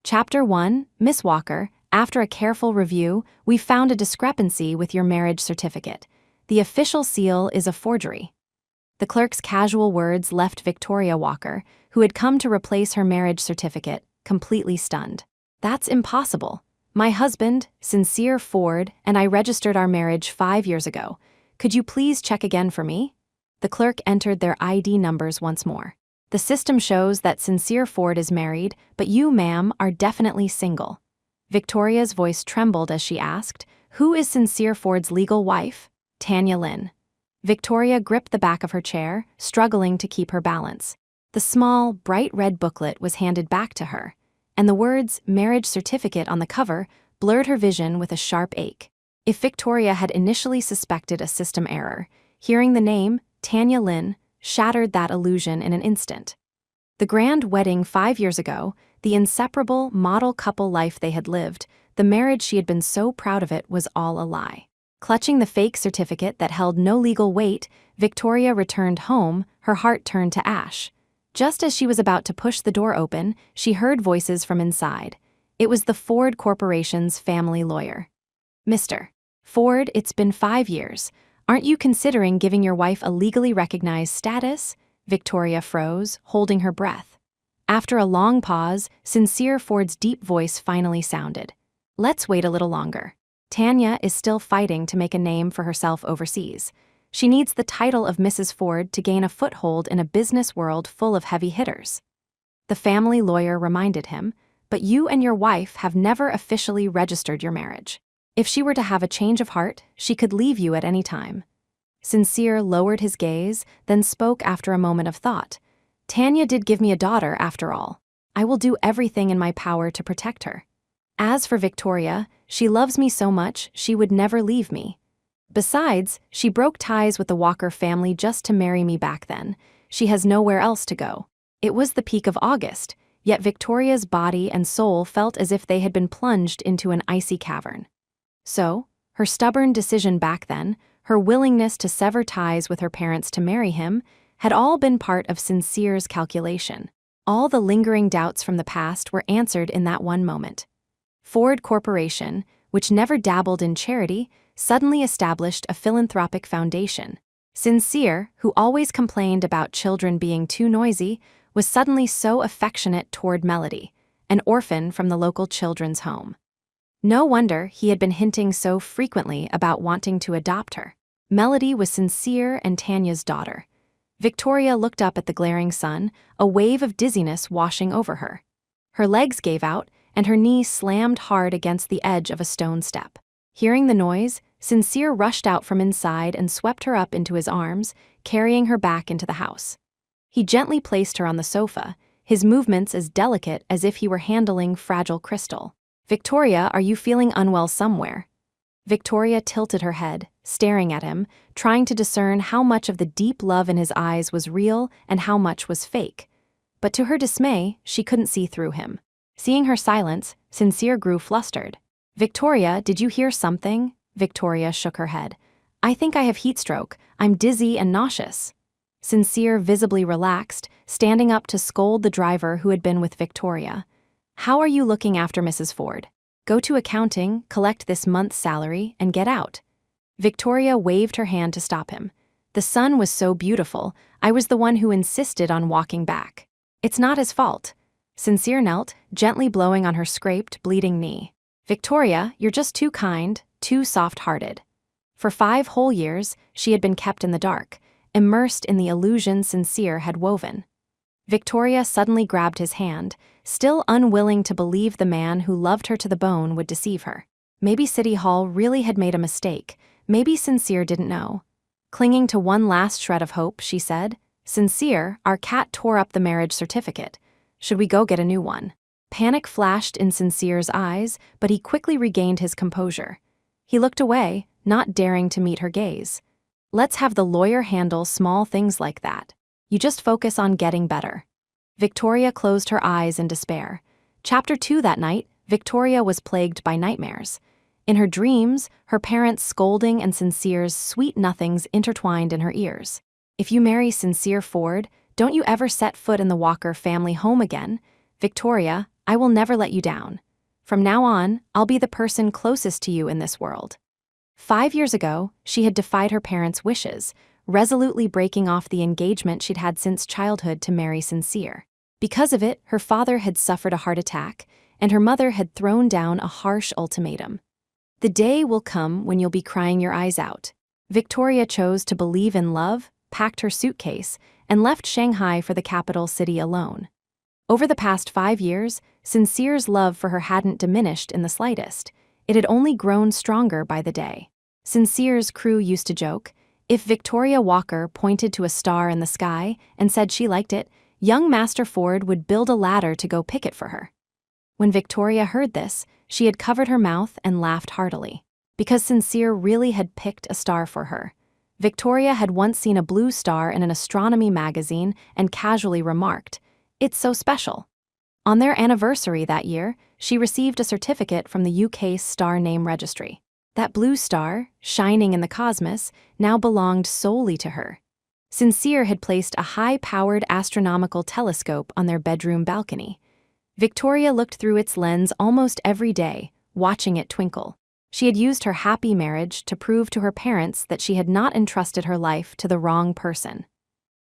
Chapter 1, Miss Walker, after a careful review, we found a discrepancy with your marriage certificate. The official seal is a forgery. The clerk's casual words left Victoria Walker, who had come to replace her marriage certificate, completely stunned. That's impossible. My husband, Sincere Ford, and I registered our marriage 5 years ago. Could you please check again for me? The clerk entered their ID numbers once more. The system shows that Sincere Ford is married, but you, ma'am, are definitely single. Victoria's voice trembled as she asked, "Who is Sincere Ford's legal wife?" Tanya Lynn. Victoria gripped the back of her chair, struggling to keep her balance. The small, bright red booklet was handed back to her, and the words "marriage certificate" on the cover blurred her vision with a sharp ache. If Victoria had initially suspected a system error, hearing the name, Tanya Lynn, shattered that illusion in an instant. The grand wedding 5 years ago, the inseparable model couple life they had lived, the marriage she had been so proud of, it was all a lie. Clutching the fake certificate that held no legal weight, Victoria returned home, her heart turned to ash. Just as she was about to push the door open, she heard voices from inside. It was the Ford Corporation's family lawyer. "Mr. Ford, it's been 5 years. Aren't you considering giving your wife a legally recognized status?" Victoria froze, holding her breath. After a long pause, Sincere Ford's deep voice finally sounded. "Let's wait a little longer. Tanya is still fighting to make a name for herself overseas. She needs the title of Mrs. Ford to gain a foothold in a business world full of heavy hitters." The family lawyer reminded him, "But you and your wife have never officially registered your marriage. If she were to have a change of heart, she could leave you at any time." Sincere lowered his gaze, then spoke after a moment of thought. "Tanya did give me a daughter, after all. I will do everything in my power to protect her. As for Victoria, she loves me so much she would never leave me. Besides, she broke ties with the Walker family just to marry me back then. She has nowhere else to go." It was the peak of August, yet Victoria's body and soul felt as if they had been plunged into an icy cavern. So, her stubborn decision back then, her willingness to sever ties with her parents to marry him, had all been part of Sincere's calculation. All the lingering doubts from the past were answered in that one moment. Ford Corporation, which never dabbled in charity, suddenly established a philanthropic foundation. Sincere, who always complained about children being too noisy, was suddenly so affectionate toward Melody, an orphan from the local children's home. No wonder he had been hinting so frequently about wanting to adopt her. Melody was Sincere and Tanya's daughter. Victoria looked up at the glaring sun, a wave of dizziness washing over her. Her legs gave out, and her knee slammed hard against the edge of a stone step. Hearing the noise, Sincere rushed out from inside and swept her up into his arms, carrying her back into the house. He gently placed her on the sofa, his movements as delicate as if he were handling fragile crystal. "Victoria, are you feeling unwell somewhere?" Victoria tilted her head, staring at him, trying to discern how much of the deep love in his eyes was real and how much was fake. But to her dismay, she couldn't see through him. Seeing her silence, Sincere grew flustered. "Victoria, did you hear something?" Victoria shook her head. "I think I have heat stroke. I'm dizzy and nauseous." Sincere visibly relaxed, standing up to scold the driver who had been with Victoria. "How are you looking after Mrs. Ford? Go to accounting, collect this month's salary, and get out." Victoria waved her hand to stop him. "The sun was so beautiful, I was the one who insisted on walking back. It's not his fault." Sincere knelt, gently blowing on her scraped, bleeding knee. "Victoria, you're just too kind, too soft-hearted." For 5 whole years, she had been kept in the dark, immersed in the illusion Sincere had woven. Victoria suddenly grabbed his hand, still unwilling to believe the man who loved her to the bone would deceive her. Maybe City Hall really had made a mistake. Maybe Sincere didn't know. Clinging to one last shred of hope, she said, "Sincere, our cat tore up the marriage certificate. Should we go get a new one?" Panic flashed in Sincere's eyes, but he quickly regained his composure. He looked away, not daring to meet her gaze. "Let's have the lawyer handle small things like that. You just focus on getting better." Victoria closed her eyes in despair. Chapter 2 that night, Victoria was plagued by nightmares. In her dreams, her parents' scolding and Sincere's sweet nothings intertwined in her ears. "If you marry Sincere Ford, don't you ever set foot in the Walker family home again. Victoria, I will never let you down. From now on, I'll be the person closest to you in this world." 5 years ago, she had defied her parents' wishes, resolutely breaking off the engagement she'd had since childhood to marry Sincere. Because of it, her father had suffered a heart attack, and her mother had thrown down a harsh ultimatum. "The day will come when you'll be crying your eyes out." Victoria chose to believe in love, packed her suitcase, and left Shanghai for the capital city alone. Over the past 5 years, Sincere's love for her hadn't diminished in the slightest. It had only grown stronger by the day. Sincere's crew used to joke, if Victoria Walker pointed to a star in the sky and said she liked it, young Master Ford would build a ladder to go pick it for her. When Victoria heard this, she had covered her mouth and laughed heartily. Because Sincere really had picked a star for her. Victoria had once seen a blue star in an astronomy magazine and casually remarked, "It's so special." On their anniversary that year, she received a certificate from the UK Star Name Registry. That blue star, shining in the cosmos, now belonged solely to her. Sincere had placed a high-powered astronomical telescope on their bedroom balcony. Victoria looked through its lens almost every day, watching it twinkle. She had used her happy marriage to prove to her parents that she had not entrusted her life to the wrong person.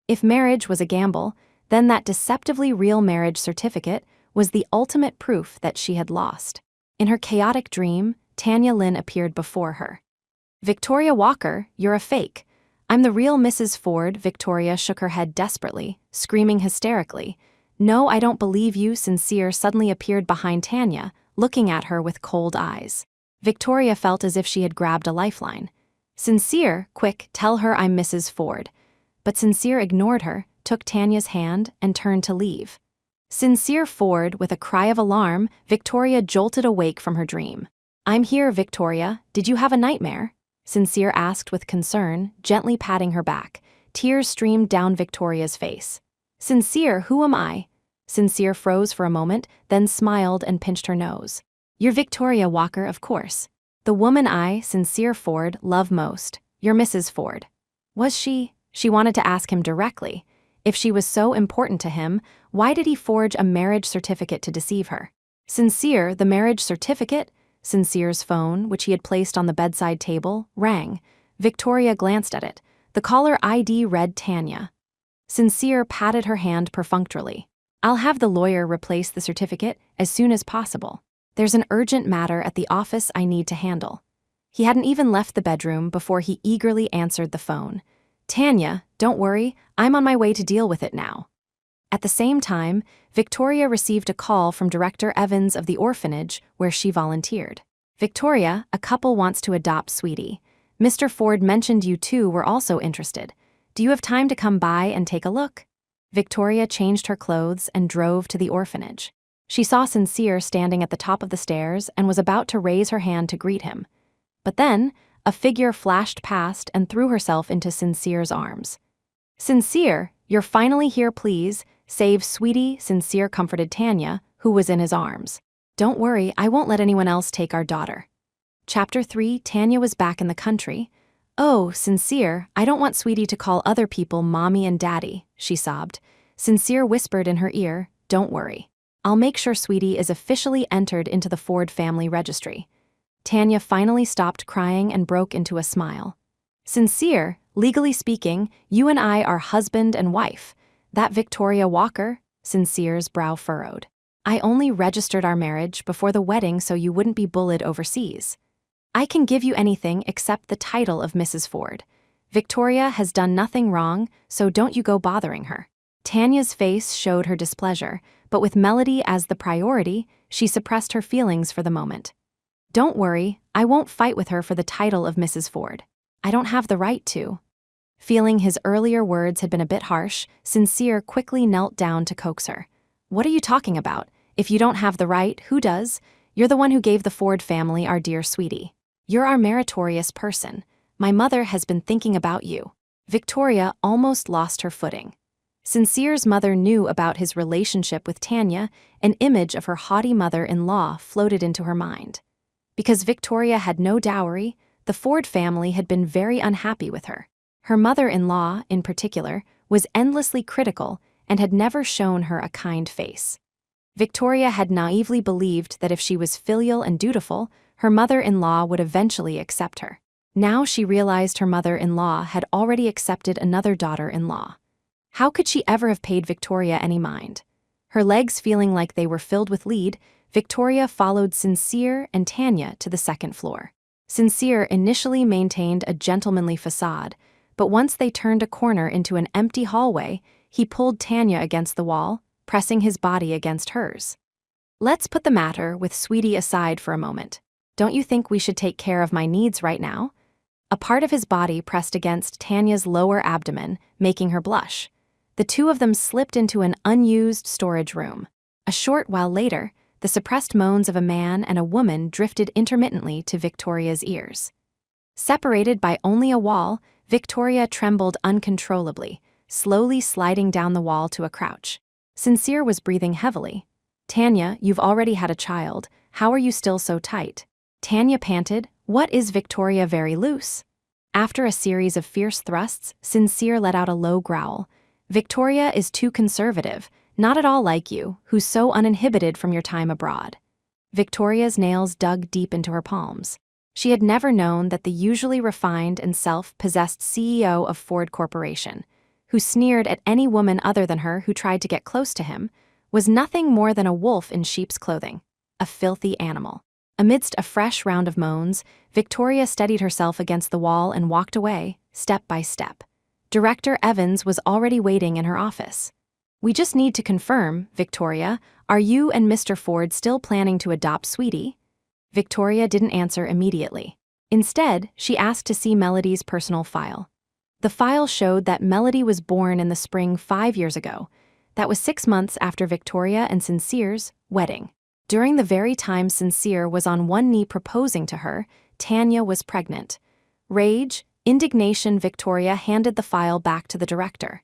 If marriage was a gamble, then that deceptively real marriage certificate was the ultimate proof that she had lost. In her chaotic dream, Tanya Lynn appeared before her. "Victoria Walker, you're a fake. I'm the real Mrs. Ford." Victoria shook her head desperately, screaming hysterically. "No, I don't believe you." Sincere suddenly appeared behind Tanya, looking at her with cold eyes. Victoria felt as if she had grabbed a lifeline. "Sincere, quick, tell her I'm Mrs. Ford." But Sincere ignored her, took Tanya's hand, and turned to leave. Sincere Ford, with a cry of alarm, Victoria jolted awake from her dream. "I'm here, Victoria. Did you have a nightmare?" Sincere asked with concern, gently patting her back. Tears streamed down Victoria's face. "Sincere, who am I?" Sincere froze for a moment, then smiled and pinched her nose. "You're Victoria Walker, of course. The woman I, Sincere Ford, love most. You're Mrs. Ford." Was she? She wanted to ask him directly. If she was so important to him, why did he forge a marriage certificate to deceive her? Sincere, the marriage certificate? Sincere's phone, which he had placed on the bedside table, rang. Victoria glanced at it. The caller ID read Tanya. Sincere patted her hand perfunctorily. "I'll have the lawyer replace the certificate as soon as possible. There's an urgent matter at the office I need to handle." He hadn't even left the bedroom before he eagerly answered the phone. "Tanya, don't worry, I'm on my way to deal with it now." At the same time, Victoria received a call from Director Evans of the orphanage where she volunteered. "Victoria, a couple wants to adopt Sweetie. Mr. Ford mentioned you two were also interested. Do you have time to come by and take a look?" Victoria changed her clothes and drove to the orphanage. She saw Sincere standing at the top of the stairs and was about to raise her hand to greet him. But then, a figure flashed past and threw herself into Sincere's arms. "Sincere, you're finally here, please. Save Sweetie," Sincere comforted Tanya, who was in his arms. "Don't worry, I won't let anyone else take our daughter." Chapter 3. Tanya was back in the country. "Oh, Sincere, I don't want Sweetie to call other people mommy and daddy," she sobbed. Sincere whispered in her ear, "Don't worry. I'll make sure Sweetie is officially entered into the Ford family registry." Tanya finally stopped crying and broke into a smile. "Sincere, legally speaking, you and I are husband and wife. That Victoria Walker?" Sincere's brow furrowed. "I only registered our marriage before the wedding so you wouldn't be bullied overseas. I can give you anything except the title of Mrs. Ford. Victoria has done nothing wrong, so don't you go bothering her." Tanya's face showed her displeasure, but with Melody as the priority, she suppressed her feelings for the moment. "Don't worry, I won't fight with her for the title of Mrs. Ford. I don't have the right to." Feeling his earlier words had been a bit harsh, Sincere quickly knelt down to coax her. "What are you talking about? If you don't have the right, who does? You're the one who gave the Ford family our dear Sweetie. You're our meritorious person. My mother has been thinking about you." Victoria almost lost her footing. Sincere's mother knew about his relationship with Tanya. An image of her haughty mother-in-law floated into her mind. Because Victoria had no dowry, the Ford family had been very unhappy with her. Her mother-in-law, in particular, was endlessly critical and had never shown her a kind face. Victoria had naively believed that if she was filial and dutiful, her mother-in-law would eventually accept her. Now she realized her mother-in-law had already accepted another daughter-in-law. How could she ever have paid Victoria any mind? Her legs feeling like they were filled with lead, Victoria followed Sincere and Tanya to the second floor. Sincere initially maintained a gentlemanly facade, but once they turned a corner into an empty hallway, he pulled Tanya against the wall, pressing his body against hers. Let's put the matter with Sweetie aside for a moment. Don't you think we should take care of my needs right now? A part of his body pressed against Tanya's lower abdomen, making her blush. The two of them slipped into an unused storage room. A short while later, the suppressed moans of a man and a woman drifted intermittently to Victoria's ears. Separated by only a wall, Victoria trembled uncontrollably, slowly sliding down the wall to a crouch. Sincere was breathing heavily. Tanya, you've already had a child. How are you still so tight? Tanya panted, what is Victoria very loose? After a series of fierce thrusts, Sincere let out a low growl. Victoria is too conservative, not at all like you, who's so uninhibited from your time abroad. Victoria's nails dug deep into her palms. She had never known that the usually refined and self-possessed CEO of Ford Corporation, who sneered at any woman other than her who tried to get close to him, was nothing more than a wolf in sheep's clothing, a filthy animal. Amidst a fresh round of moans, Victoria steadied herself against the wall and walked away, step by step. Director Evans was already waiting in her office. We just need to confirm, Victoria, are you and Mr. Ford still planning to adopt Sweetie? Victoria didn't answer immediately. Instead, she asked to see Melody's personal file. The file showed that Melody was born in the spring 5 years ago. That was 6 months after Victoria and Sincere's wedding. During the very time Sincere was on one knee proposing to her, Tanya was pregnant. Rage, indignation, Victoria handed the file back to the director.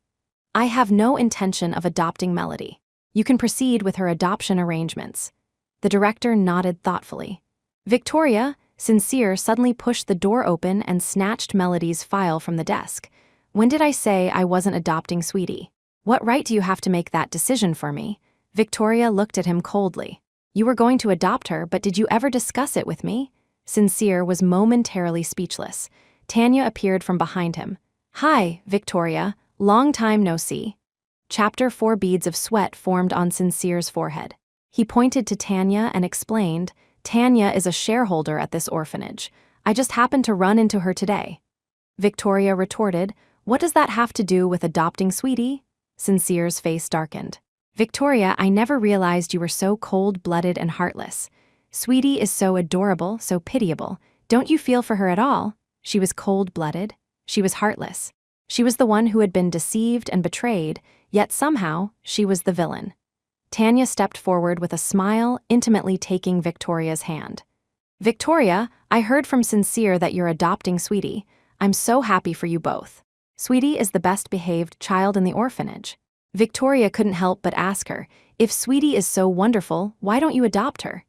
I have no intention of adopting Melody. You can proceed with her adoption arrangements. The director nodded thoughtfully. Victoria, Sincere suddenly pushed the door open and snatched Melody's file from the desk. When did I say I wasn't adopting Sweetie? What right do you have to make that decision for me? Victoria looked at him coldly. You were going to adopt her, but did you ever discuss it with me? Sincere was momentarily speechless. Tanya appeared from behind him. Hi, Victoria. Long time no see. Chapter 4 beads of sweat formed on Sincere's forehead. He pointed to Tanya and explained, Tanya is a shareholder at this orphanage. I just happened to run into her today. Victoria retorted, what does that have to do with adopting Sweetie? Sincere's face darkened. Victoria, I never realized you were so cold-blooded and heartless. Sweetie is so adorable, so pitiable. Don't you feel for her at all? She was cold-blooded. She was heartless. She was the one who had been deceived and betrayed, yet somehow she was the villain. Tanya stepped forward with a smile, intimately taking Victoria's hand. Victoria, I heard from Sincere that you're adopting Sweetie. I'm so happy for you both. Sweetie is the best-behaved child in the orphanage. Victoria couldn't help but ask her, if Sweetie is so wonderful, why don't you adopt her?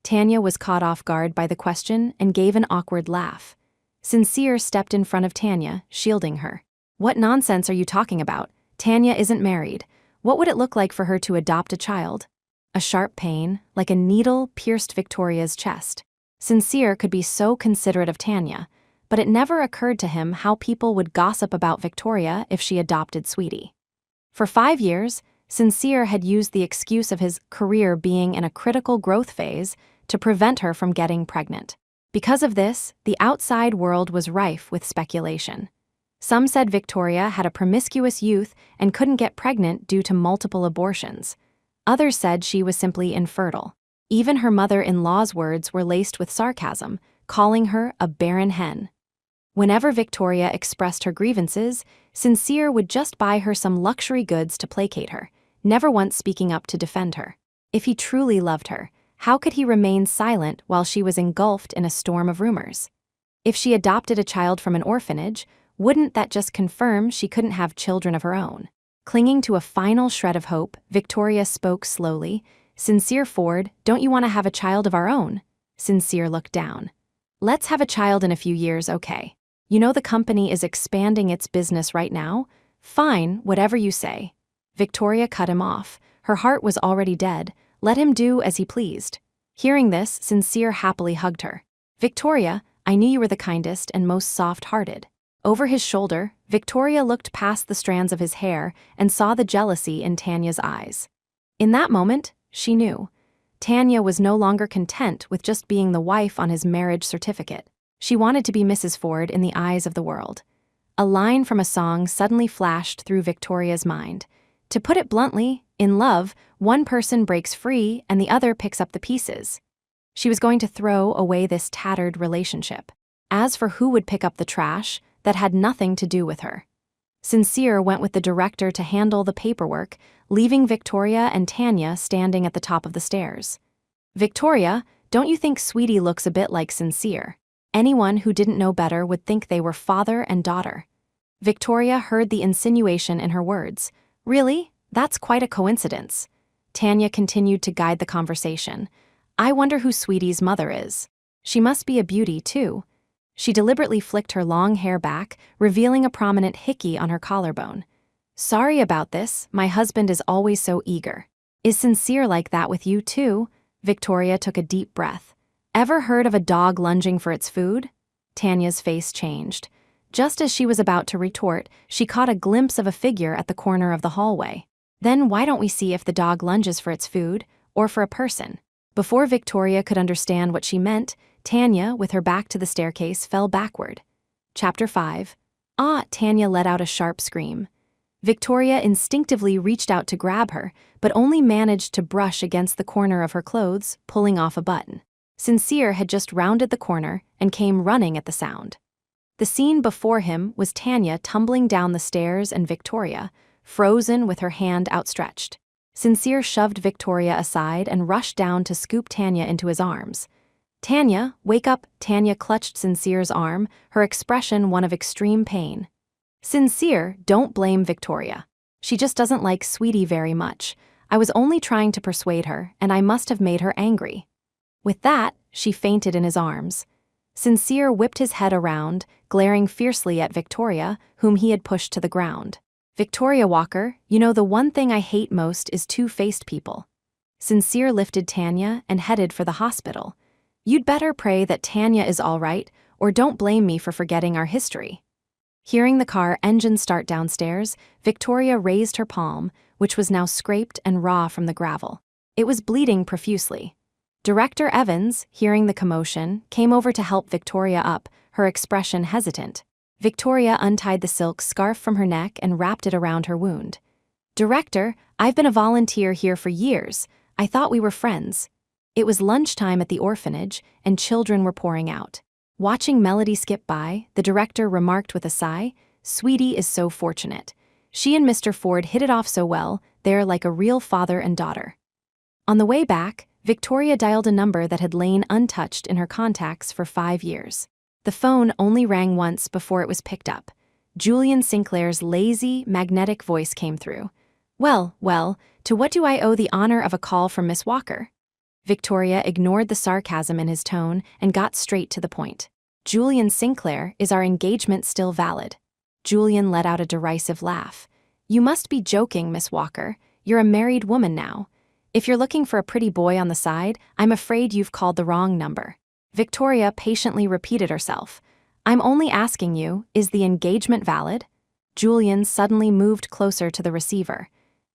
Tanya was caught off guard by the question and gave an awkward laugh. Sincere stepped in front of Tanya, shielding her. What nonsense are you talking about? Tanya isn't married. What would it look like for her to adopt a child? A sharp pain, like a needle, pierced Victoria's chest. Sincere could be so considerate of Tanya, but it never occurred to him how people would gossip about Victoria if she adopted Sweetie. For 5 years, Sincere had used the excuse of his career being in a critical growth phase to prevent her from getting pregnant. Because of this, the outside world was rife with speculation. Some said Victoria had a promiscuous youth and couldn't get pregnant due to multiple abortions. Others said she was simply infertile. Even her mother-in-law's words were laced with sarcasm, calling her a barren hen. Whenever Victoria expressed her grievances, Sincere would just buy her some luxury goods to placate her, never once speaking up to defend her. If he truly loved her, how could he remain silent while she was engulfed in a storm of rumors? If she adopted a child from an orphanage, wouldn't that just confirm she couldn't have children of her own? Clinging to a final shred of hope, Victoria spoke slowly. Sincere Ford, don't you want to have a child of our own? Sincere looked down. Let's have a child in a few years, okay. You know the company is expanding its business right now? Fine, whatever you say. Victoria cut him off. Her heart was already dead, Let him do as he pleased. Hearing this, Sincere happily hugged her. Victoria, I knew you were the kindest and most soft-hearted. Over his shoulder, Victoria looked past the strands of his hair and saw the jealousy in Tanya's eyes. In that moment, she knew. Tanya was no longer content with just being the wife on his marriage certificate. She wanted to be Mrs. Ford in the eyes of the world. A line from a song suddenly flashed through Victoria's mind. To put it bluntly, in love, one person breaks free and the other picks up the pieces. She was going to throw away this tattered relationship. As for who would pick up the trash, that had nothing to do with her. Sincere went with the director to handle the paperwork, leaving Victoria and Tanya standing at the top of the stairs. Victoria, don't you think Sweetie looks a bit like Sincere? Anyone who didn't know better would think they were father and daughter. Victoria heard the insinuation in her words. Really? That's quite a coincidence. Tanya continued to guide the conversation. I wonder who Sweetie's mother is. She must be a beauty, too. She deliberately flicked her long hair back, revealing a prominent hickey on her collarbone. Sorry about this, my husband is always so eager. Is Sincere like that with you, too? Victoria took a deep breath. Ever heard of a dog lunging for its food? Tanya's face changed. Just as she was about to retort, she caught a glimpse of a figure at the corner of the hallway. Then why don't we see if the dog lunges for its food, or for a person? Before Victoria could understand what she meant, Tanya, with her back to the staircase, fell backward. Chapter 5. Ah! Tanya let out a sharp scream. Victoria instinctively reached out to grab her, but only managed to brush against the corner of her clothes, pulling off a button. Sincere had just rounded the corner and came running at the sound. The scene before him was Tanya tumbling down the stairs and Victoria, frozen with her hand outstretched. Sincere shoved Victoria aside and rushed down to scoop Tanya into his arms. Tanya, wake up! Tanya clutched Sincere's arm, her expression one of extreme pain. Sincere, don't blame Victoria. She just doesn't like Sweetie very much. I was only trying to persuade her, and I must have made her angry. With that, she fainted in his arms. Sincere whipped his head around, glaring fiercely at Victoria, whom he had pushed to the ground. Victoria Walker, you know the one thing I hate most is two-faced people. Sincere lifted Tanya and headed for the hospital. You'd better pray that Tanya is all right, or don't blame me for forgetting our history. Hearing the car engine start downstairs, Victoria raised her palm, which was now scraped and raw from the gravel. It was bleeding profusely. Director Evans, hearing the commotion, came over to help Victoria up, her expression hesitant. Victoria untied the silk scarf from her neck and wrapped it around her wound. Director, I've been a volunteer here for years. I thought we were friends. It was lunchtime at the orphanage, and children were pouring out. Watching Melody skip by, the director remarked with a sigh, Sweetie is so fortunate. She and Mr. Ford hit it off so well, they're like a real father and daughter. On the way back, Victoria dialed a number that had lain untouched in her contacts for 5 years. The phone only rang once before it was picked up. Julian Sinclair's lazy, magnetic voice came through. Well, to what do I owe the honor of a call from Miss Walker? Victoria ignored the sarcasm in his tone and got straight to the point. Julian Sinclair, is our engagement still valid? Julian let out a derisive laugh. You must be joking, Miss Walker. You're a married woman now. If you're looking for a pretty boy on the side, I'm afraid you've called the wrong number. Victoria patiently repeated herself. I'm only asking you, is the engagement valid? Julian suddenly moved closer to the receiver.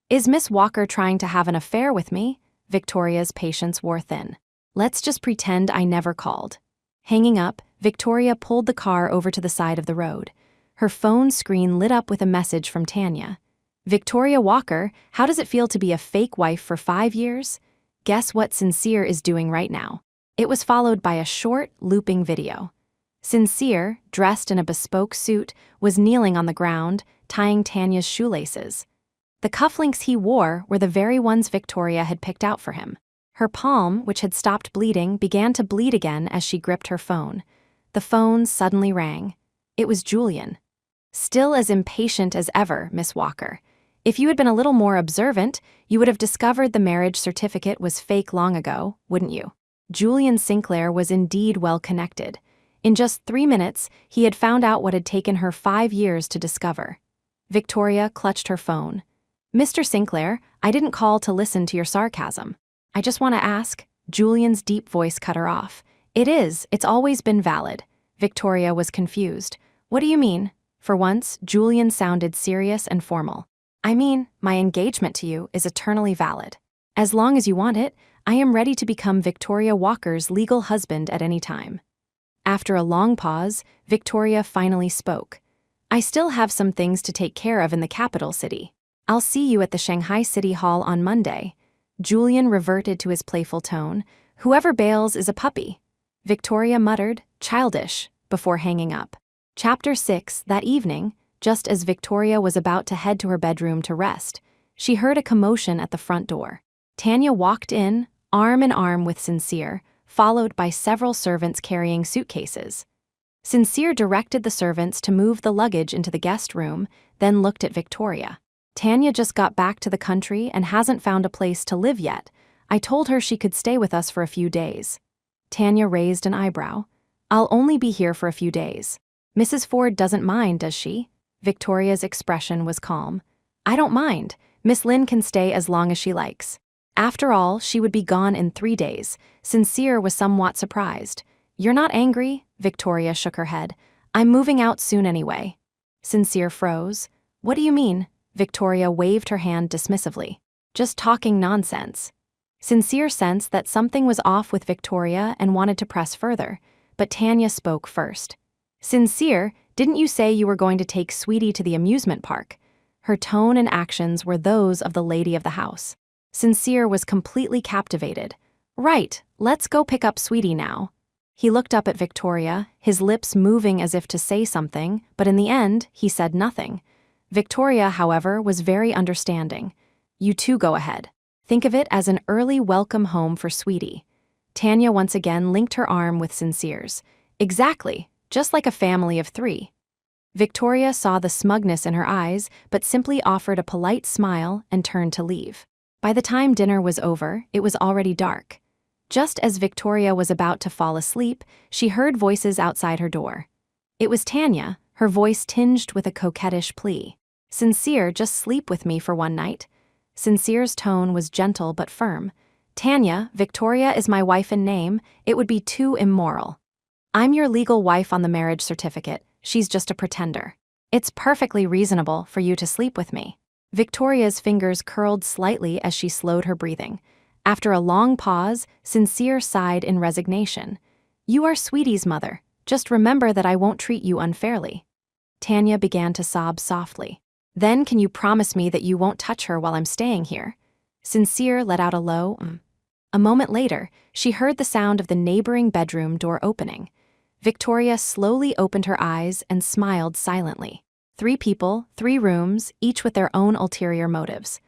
Is Miss Walker trying to have an affair with me? Victoria's patience wore thin. Let's just pretend I never called. Hanging up, Victoria pulled the car over to the side of the road. Her phone screen lit up with a message from Tanya. Victoria Walker, how does it feel to be a fake wife for 5 years? Guess what Sincere is doing right now? It was followed by a short, looping video. Sincere, dressed in a bespoke suit, was kneeling on the ground, tying Tanya's shoelaces. The cufflinks he wore were the very ones Victoria had picked out for him. Her palm, which had stopped bleeding, began to bleed again as she gripped her phone. The phone suddenly rang. It was Julian. Still as impatient as ever, Miss Walker. If you had been a little more observant, you would have discovered the marriage certificate was fake long ago, wouldn't you? Julian Sinclair was indeed well connected. In just 3 minutes, he had found out what had taken her 5 years to discover. Victoria clutched her phone. Mr. Sinclair, I didn't call to listen to your sarcasm. I just want to ask. Julian's deep voice cut her off. It's always been valid. Victoria was confused. What do you mean? For once, Julian sounded serious and formal. I mean, my engagement to you is eternally valid. As long as you want it, I am ready to become Victoria Walker's legal husband at any time. After a long pause, Victoria finally spoke. I still have some things to take care of in the capital city. I'll see you at the Shanghai City Hall on Monday. Julian reverted to his playful tone. Whoever bails is a puppy. Victoria muttered, childish, before hanging up. Chapter 6. That evening, just as Victoria was about to head to her bedroom to rest, she heard a commotion at the front door. Tanya walked in, arm in arm with Sincere, followed by several servants carrying suitcases. Sincere directed the servants to move the luggage into the guest room, then looked at Victoria. Tanya just got back to the country and hasn't found a place to live yet. I told her she could stay with us for a few days. Tanya raised an eyebrow. I'll only be here for a few days. Mrs. Ford doesn't mind, does she? Victoria's expression was calm. I don't mind. Miss Lynn can stay as long as she likes. After all, she would be gone in 3 days. Sincere was somewhat surprised. You're not angry? Victoria shook her head. I'm moving out soon anyway. Sincere froze. What do you mean? Victoria waved her hand dismissively. Just talking nonsense. Sincere sensed that something was off with Victoria and wanted to press further, but Tanya spoke first. Sincere, didn't you say you were going to take Sweetie to the amusement park? Her tone and actions were those of the lady of the house. Sincere was completely captivated. Right, let's go pick up Sweetie now. He looked up at Victoria, his lips moving as if to say something, but in the end, he said nothing. Victoria, however, was very understanding. You two go ahead. Think of it as an early welcome home for Sweetie. Tanya once again linked her arm with Sincere's. Exactly, just like a family of 3. Victoria saw the smugness in her eyes, but simply offered a polite smile and turned to leave. By the time dinner was over, it was already dark. Just as Victoria was about to fall asleep, she heard voices outside her door. It was Tanya, her voice tinged with a coquettish plea. Sincere, just sleep with me for one night. Sincere's tone was gentle but firm. Tanya, Victoria is my wife in name. It would be too immoral. I'm your legal wife on the marriage certificate. She's just a pretender. It's perfectly reasonable for you to sleep with me. Victoria's fingers curled slightly as she slowed her breathing. After a long pause, Sincere sighed in resignation. You are Sweetie's mother. Just remember that I won't treat you unfairly. Tanya began to sob softly. Then can you promise me that you won't touch her while I'm staying here? Sincere let out a low A moment later, she heard the sound of the neighboring bedroom door opening. Victoria slowly opened her eyes and smiled silently. 3 people, 3 rooms, each with their own ulterior motives.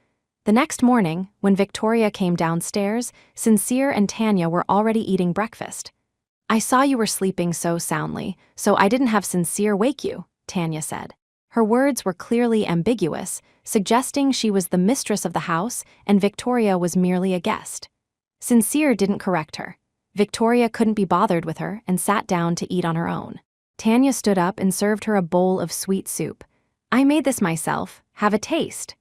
The next morning, when Victoria came downstairs, Sincere and Tanya were already eating breakfast. I saw you were sleeping so soundly, so I didn't have Sincere wake you, Tanya said. Her words were clearly ambiguous, suggesting she was the mistress of the house and Victoria was merely a guest. Sincere didn't correct her. Victoria couldn't be bothered with her and sat down to eat on her own. Tanya stood up and served her a bowl of sweet soup. I made this myself. Have a taste.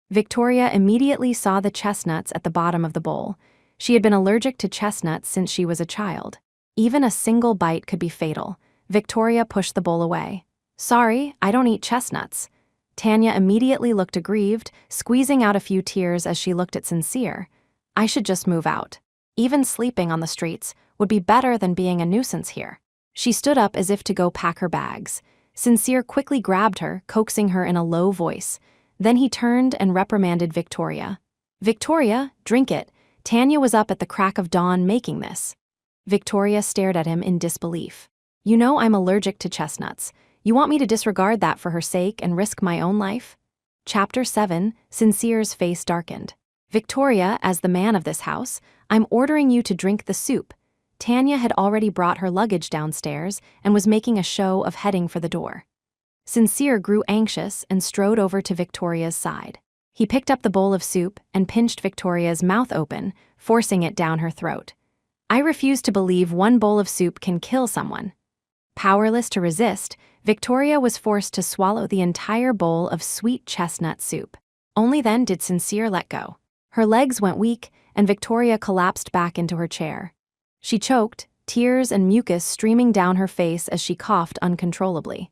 Victoria immediately saw the chestnuts at the bottom of the bowl. She had been allergic to chestnuts since she was a child. Even a single bite could be fatal. Victoria pushed the bowl away. Sorry, I don't eat chestnuts. Tanya immediately looked aggrieved, squeezing out a few tears as she looked at Sincere. I should just move out. Even sleeping on the streets would be better than being a nuisance here. She stood up as if to go pack her bags. Sincere quickly grabbed her, coaxing her in a low voice. Then he turned and reprimanded Victoria. Victoria, drink it. Tanya was up at the crack of dawn making this. Victoria stared at him in disbelief. You know I'm allergic to chestnuts. You want me to disregard that for her sake and risk my own life? Chapter 7. Sincere's face darkened. Victoria, as the man of this house, I'm ordering you to drink the soup. Tanya had already brought her luggage downstairs and was making a show of heading for the door. Sincere grew anxious and strode over to Victoria's side. He picked up the bowl of soup and pinched Victoria's mouth open, forcing it down her throat. I refuse to believe one bowl of soup can kill someone. Powerless to resist, Victoria was forced to swallow the entire bowl of sweet chestnut soup. Only then did Sincere let go. Her legs went weak, and Victoria collapsed back into her chair. She choked, tears and mucus streaming down her face as she coughed uncontrollably.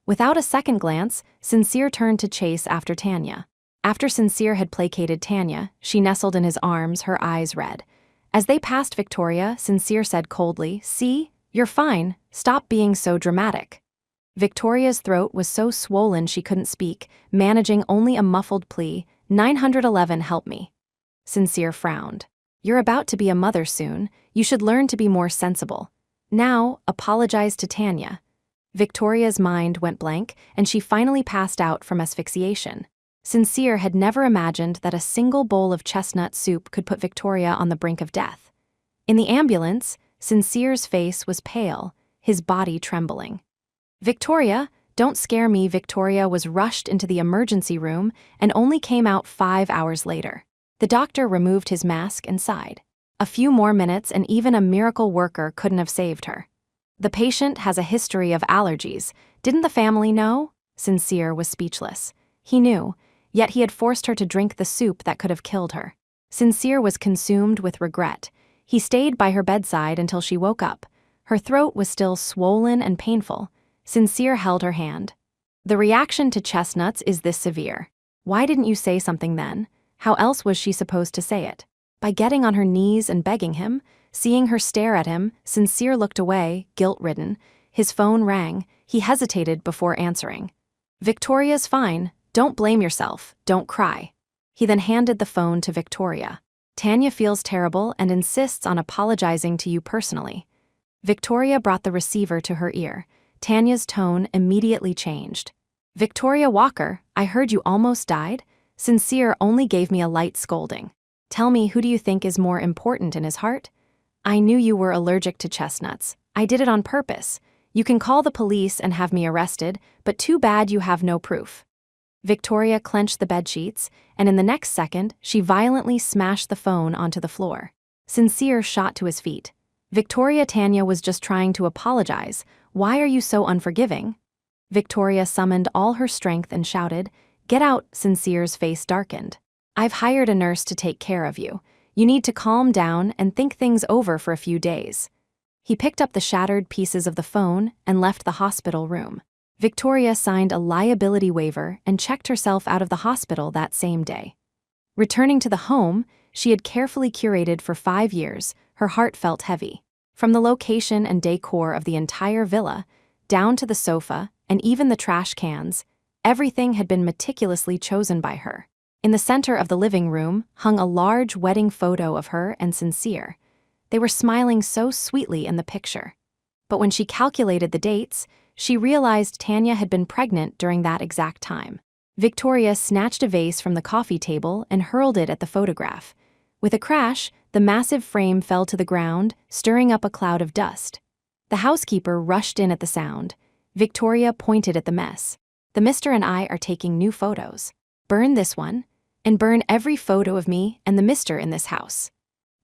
Without a second glance, Sincere turned to chase after Tanya. After Sincere had placated Tanya, she nestled in his arms, her eyes red. As they passed Victoria, Sincere said coldly, "See, you're fine, stop being so dramatic." Victoria's throat was so swollen she couldn't speak, managing only a muffled plea, 911, help me. Sincere frowned. You're about to be a mother soon, you should learn to be more sensible. Now, apologize to Tanya. Victoria's mind went blank, and she finally passed out from asphyxiation. Sincere had never imagined that a single bowl of chestnut soup could put Victoria on the brink of death. In the ambulance, Sincere's face was pale, his body trembling. Victoria, don't scare me. Victoria was rushed into the emergency room and only came out 5 hours later. The doctor removed his mask and sighed. A few more minutes and even a miracle worker couldn't have saved her. The patient has a history of allergies. Didn't the family know? Sincere was speechless. He knew, yet he had forced her to drink the soup that could have killed her. Sincere was consumed with regret. He stayed by her bedside until she woke up. Her throat was still swollen and painful. Sincere held her hand. The reaction to chestnuts is this severe. Why didn't you say something then? How else was she supposed to say it? By getting on her knees and begging him? Seeing her stare at him, Sincere looked away, guilt-ridden. His phone rang. He hesitated before answering. Victoria's fine. Don't blame yourself. Don't cry. He then handed the phone to Victoria. Tanya feels terrible and insists on apologizing to you personally. Victoria brought the receiver to her ear. Tanya's tone immediately changed. Victoria Walker, I heard you almost died? Sincere only gave me a light scolding. Tell me, who do you think is more important in his heart? I knew you were allergic to chestnuts. I did it on purpose. You can call the police and have me arrested, but too bad you have no proof. Victoria clenched the bedsheets, and in the next second, she violently smashed the phone onto the floor. Sincere shot to his feet. Victoria, Tanya was just trying to apologize. Why are you so unforgiving? Victoria summoned all her strength and shouted, Get out. Sincere's face darkened. I've hired a nurse to take care of you. You need to calm down and think things over for a few days. He picked up the shattered pieces of the phone and left the hospital room. Victoria signed a liability waiver and checked herself out of the hospital that same day. Returning to the home she had carefully curated for 5 years, her heart felt heavy. From the location and decor of the entire villa, down to the sofa and even the trash cans, everything had been meticulously chosen by her. In the center of the living room hung a large wedding photo of her and Sincere. They were smiling so sweetly in the picture. But when she calculated the dates, she realized Tanya had been pregnant during that exact time. Victoria snatched a vase from the coffee table and hurled it at the photograph. With a crash, the massive frame fell to the ground, stirring up a cloud of dust. The housekeeper rushed in at the sound. Victoria pointed at the mess. The Mr. and I are taking new photos. Burn this one, and burn every photo of me and the Mr. in this house.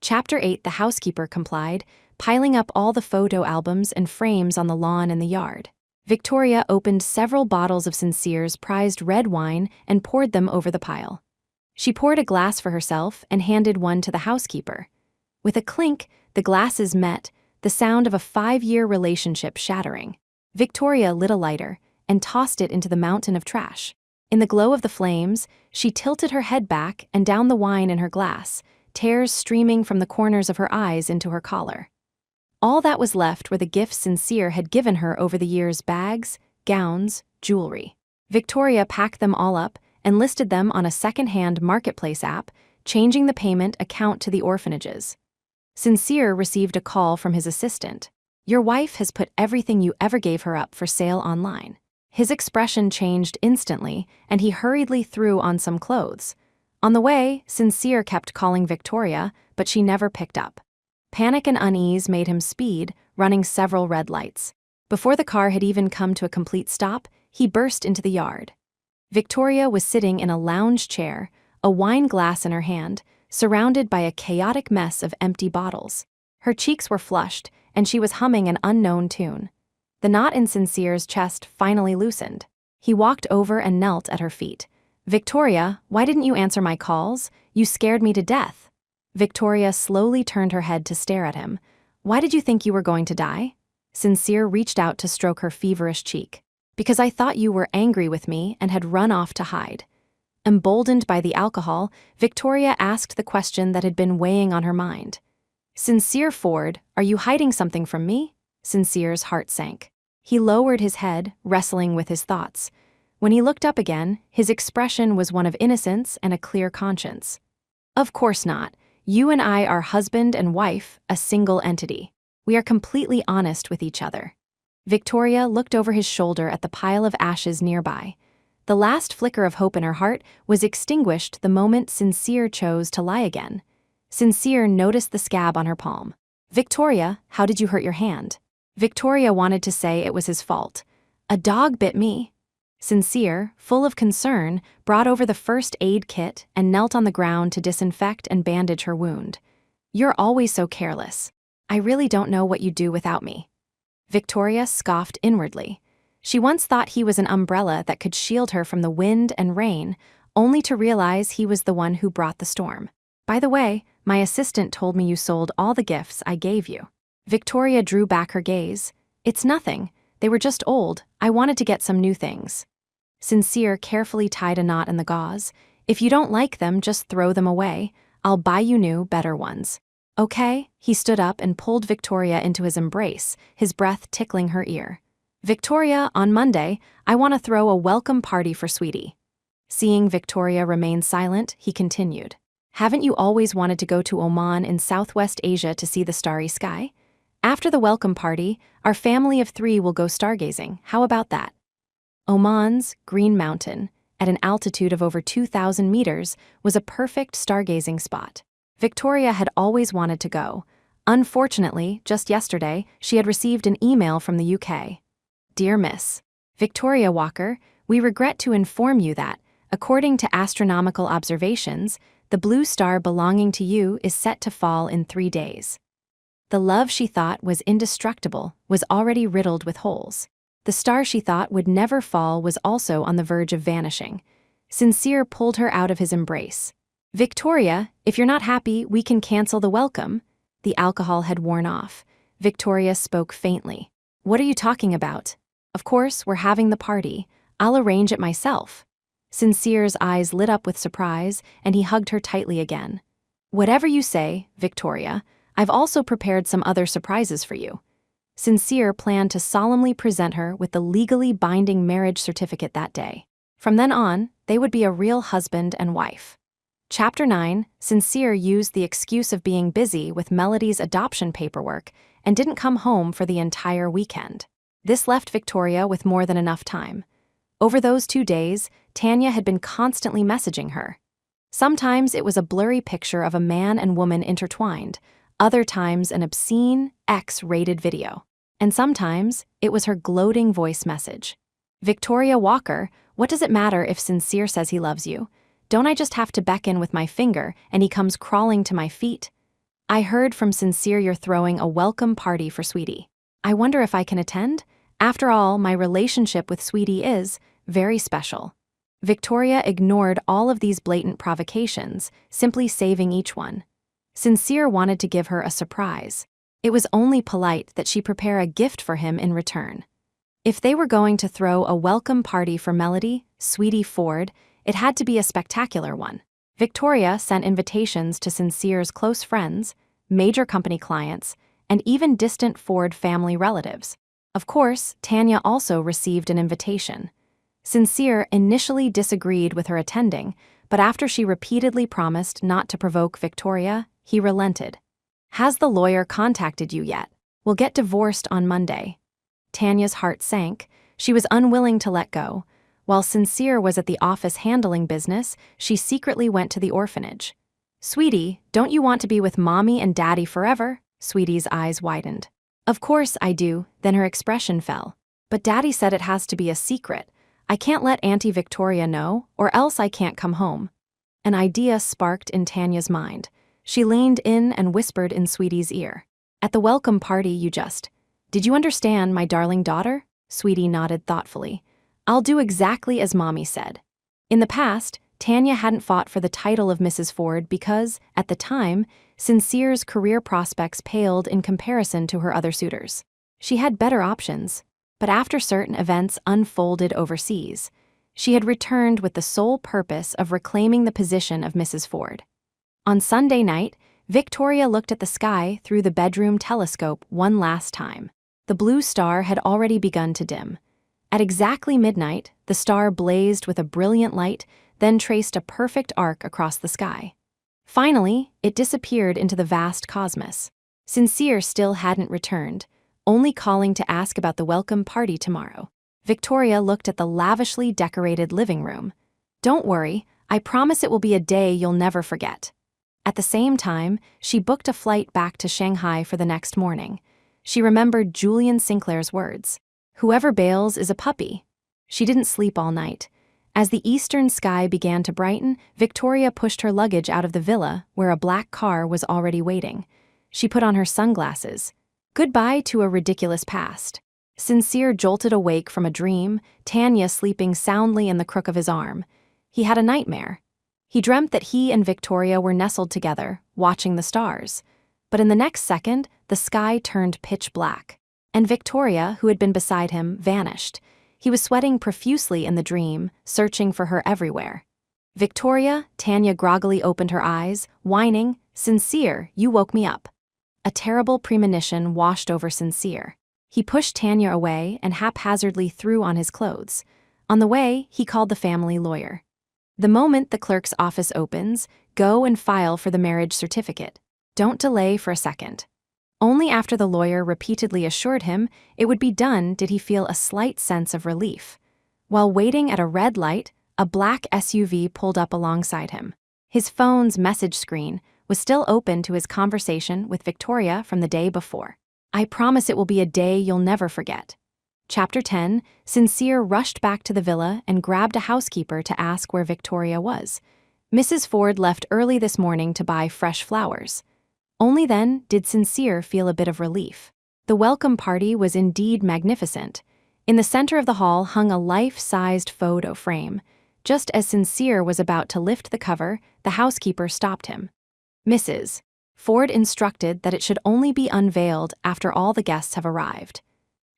Chapter 8. The housekeeper complied, piling up all the photo albums and frames on the lawn in the yard. Victoria opened several bottles of Sincere's prized red wine and poured them over the pile. She poured a glass for herself and handed one to the housekeeper. With a clink, the glasses met, the sound of a 5-year relationship shattering. Victoria lit a lighter and tossed it into the mountain of trash. In the glow of the flames, she tilted her head back and down the wine in her glass, tears streaming from the corners of her eyes into her collar. All that was left were the gifts Sincere had given her over the years: bags, gowns, jewelry. Victoria packed them all up and listed them on a second-hand marketplace app, changing the payment account to the orphanages. Sincere received a call from his assistant. Your wife has put everything you ever gave her up for sale online. His expression changed instantly, and he hurriedly threw on some clothes. On the way, Sincere kept calling Victoria, but she never picked up. Panic and unease made him speed, running several red lights. Before the car had even come to a complete stop, he burst into the yard. Victoria was sitting in a lounge chair, a wine glass in her hand, surrounded by a chaotic mess of empty bottles. Her cheeks were flushed, and she was humming an unknown tune. The knot in Sincere's chest finally loosened. He walked over and knelt at her feet. Victoria, why didn't you answer my calls? You scared me to death. Victoria slowly turned her head to stare at him. Why did you think you were going to die? Sincere reached out to stroke her feverish cheek. Because I thought you were angry with me and had run off to hide. Emboldened by the alcohol, Victoria asked the question that had been weighing on her mind. Sincere Ford, are you hiding something from me? Sincere's heart sank. He lowered his head, wrestling with his thoughts. When he looked up again, his expression was one of innocence and a clear conscience. Of course not. You and I are husband and wife, a single entity. We are completely honest with each other. Victoria looked over his shoulder at the pile of ashes nearby. The last flicker of hope in her heart was extinguished the moment Sincere chose to lie again. Sincere noticed the scab on her palm. Victoria, how did you hurt your hand? Victoria wanted to say it was his fault. A dog bit me. Sincere, full of concern, brought over the first aid kit and knelt on the ground to disinfect and bandage her wound. You're always so careless. I really don't know what you'd do without me. Victoria scoffed inwardly. She once thought he was an umbrella that could shield her from the wind and rain, only to realize he was the one who brought the storm. By the way, my assistant told me you sold all the gifts I gave you. Victoria drew back her gaze. It's nothing. They were just old. I wanted to get some new things. Sincere carefully tied a knot in the gauze. If you don't like them, just throw them away. I'll buy you new, better ones. Okay? He stood up and pulled Victoria into his embrace, his breath tickling her ear. Victoria, on Monday, I want to throw a welcome party for Sweetie. Seeing Victoria remain silent, he continued. Haven't you always wanted to go to Oman in Southwest Asia to see the starry sky? After the welcome party, our family of 3 will go stargazing. How about that? Oman's Green Mountain, at an altitude of over 2,000 meters, was a perfect stargazing spot. Victoria had always wanted to go. Unfortunately, just yesterday, she had received an email from the UK. Dear Miss Victoria Walker, we regret to inform you that, according to astronomical observations, the blue star belonging to you is set to fall in 3 days. The love she thought was indestructible was already riddled with holes. The star she thought would never fall was also on the verge of vanishing. Sincere pulled her out of his embrace. Victoria, if you're not happy, we can cancel the welcome. The alcohol had worn off. Victoria spoke faintly. What are you talking about? Of course, we're having the party. I'll arrange it myself. Sincere's eyes lit up with surprise, and he hugged her tightly again. Whatever you say, Victoria, I've also prepared some other surprises for you. Sincere planned to solemnly present her with the legally binding marriage certificate that day. From then on, they would be a real husband and wife. Chapter 9, Sincere used the excuse of being busy with Melody's adoption paperwork and didn't come home for the entire weekend. This left Victoria with more than enough time. Over those 2 days, Tanya had been constantly messaging her. Sometimes it was a blurry picture of a man and woman intertwined, other times an obscene, X-rated video. And sometimes it was her gloating voice message. Victoria Walker, what does it matter if Sincere says he loves you? Don't I just have to beckon with my finger and he comes crawling to my feet? I heard from Sincere you're throwing a welcome party for Sweetie. I wonder if I can attend? After all, my relationship with Sweetie is very special. Victoria ignored all of these blatant provocations, simply saving each one. Sincere wanted to give her a surprise. It was only polite that she prepare a gift for him in return. If they were going to throw a welcome party for Melody, Sweetie Ford, it had to be a spectacular one. Victoria sent invitations to Sincere's close friends, major company clients, and even distant Ford family relatives. Of course, Tanya also received an invitation. Sincere initially disagreed with her attending, but after she repeatedly promised not to provoke Victoria, he relented. Has the lawyer contacted you yet? We'll get divorced on Monday. Tanya's heart sank. She was unwilling to let go. While Sincere was at the office handling business, she secretly went to the orphanage. Sweetie, don't you want to be with Mommy and Daddy forever? Sweetie's eyes widened. Of course I do, then her expression fell. But Daddy said it has to be a secret. I can't let Auntie Victoria know, or else I can't come home. An idea sparked in Tanya's mind. She leaned in and whispered in Sweetie's ear. At the welcome party Did you understand, my darling daughter? Sweetie nodded thoughtfully. I'll do exactly as Mommy said. In the past, Tanya hadn't fought for the title of Mrs. Ford because, at the time, Sincere's career prospects paled in comparison to her other suitors. She had better options, but after certain events unfolded overseas, she had returned with the sole purpose of reclaiming the position of Mrs. Ford. On Sunday night, Victoria looked at the sky through the bedroom telescope one last time. The blue star had already begun to dim. At exactly midnight, the star blazed with a brilliant light, then traced a perfect arc across the sky. Finally, it disappeared into the vast cosmos. Sincere still hadn't returned, only calling to ask about the welcome party tomorrow. Victoria looked at the lavishly decorated living room. "Don't worry, I promise it will be a day you'll never forget." At the same time, she booked a flight back to Shanghai for the next morning. She remembered Julian Sinclair's words, "Whoever bails is a puppy." She didn't sleep all night. As the eastern sky began to brighten, Victoria pushed her luggage out of the villa, where a black car was already waiting. She put on her sunglasses. Goodbye to a ridiculous past. Sincere jolted awake from a dream, Tanya sleeping soundly in the crook of his arm. He had a nightmare. He dreamt that he and Victoria were nestled together, watching the stars. But in the next second, the sky turned pitch black. And Victoria, who had been beside him, vanished. He was sweating profusely in the dream, searching for her everywhere. "Victoria," Tanya groggily opened her eyes, whining, "Sincere, you woke me up." A terrible premonition washed over Sincere. He pushed Tanya away and haphazardly threw on his clothes. On the way, he called the family lawyer. "The moment the clerk's office opens, go and file for the marriage certificate. Don't delay for a second." Only after the lawyer repeatedly assured him it would be done did he feel a slight sense of relief. While waiting at a red light, a black SUV pulled up alongside him. His phone's message screen was still open to his conversation with Victoria from the day before. "I promise it will be a day you'll never forget." Chapter 10, Sincere rushed back to the villa and grabbed a housekeeper to ask where Victoria was. Mrs. Ford left early this morning to buy fresh flowers. Only then did Sincere feel a bit of relief. The welcome party was indeed magnificent. In the center of the hall hung a life-sized photo frame. Just as Sincere was about to lift the cover, the housekeeper stopped him. "Mrs. Ford instructed that it should only be unveiled after all the guests have arrived."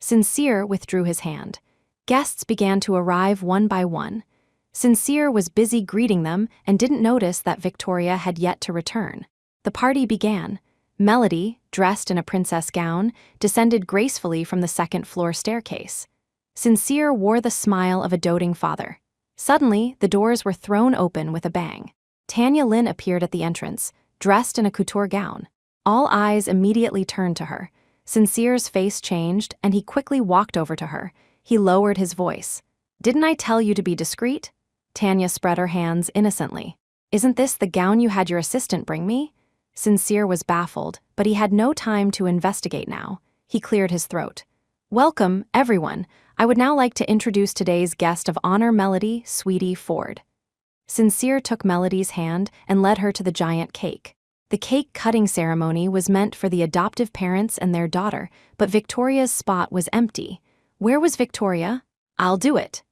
Sincere withdrew his hand. Guests began to arrive one by one. Sincere was busy greeting them and didn't notice that Victoria had yet to return. The party began. Melody, dressed in a princess gown, descended gracefully from the second-floor staircase. Sincere wore the smile of a doting father. Suddenly, the doors were thrown open with a bang. Tanya Lynn appeared at the entrance, dressed in a couture gown. All eyes immediately turned to her. Sincere's face changed, and he quickly walked over to her. He lowered his voice. "Didn't I tell you to be discreet?" Tanya spread her hands innocently. "Isn't this the gown you had your assistant bring me?" Sincere was baffled, but he had no time to investigate now. He cleared his throat. "Welcome, everyone. I would now like to introduce today's guest of honor, Melody, Sweetie Ford." Sincere took Melody's hand and led her to the giant cake. The cake-cutting ceremony was meant for the adoptive parents and their daughter, but Victoria's spot was empty. Where was Victoria? "I'll do it."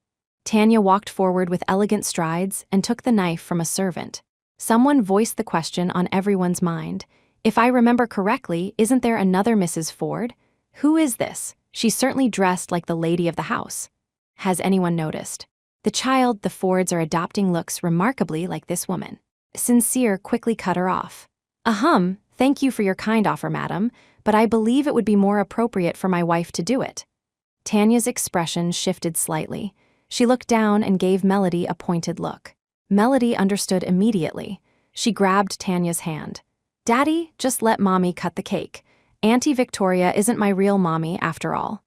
Tanya walked forward with elegant strides and took the knife from a servant. Someone voiced the question on everyone's mind. "If I remember correctly, isn't there another Mrs. Ford? Who is this? She's certainly dressed like the lady of the house." Has anyone noticed? The child the Fords are adopting looks remarkably like this woman. Sincere quickly cut her off. Thank you for your kind offer, madam, but I believe it would be more appropriate for my wife to do it." Tanya's expression shifted slightly. She looked down and gave Melody a pointed look. Melody understood immediately. She grabbed Tanya's hand. "Daddy, just let Mommy cut the cake. Auntie Victoria isn't my real mommy after all."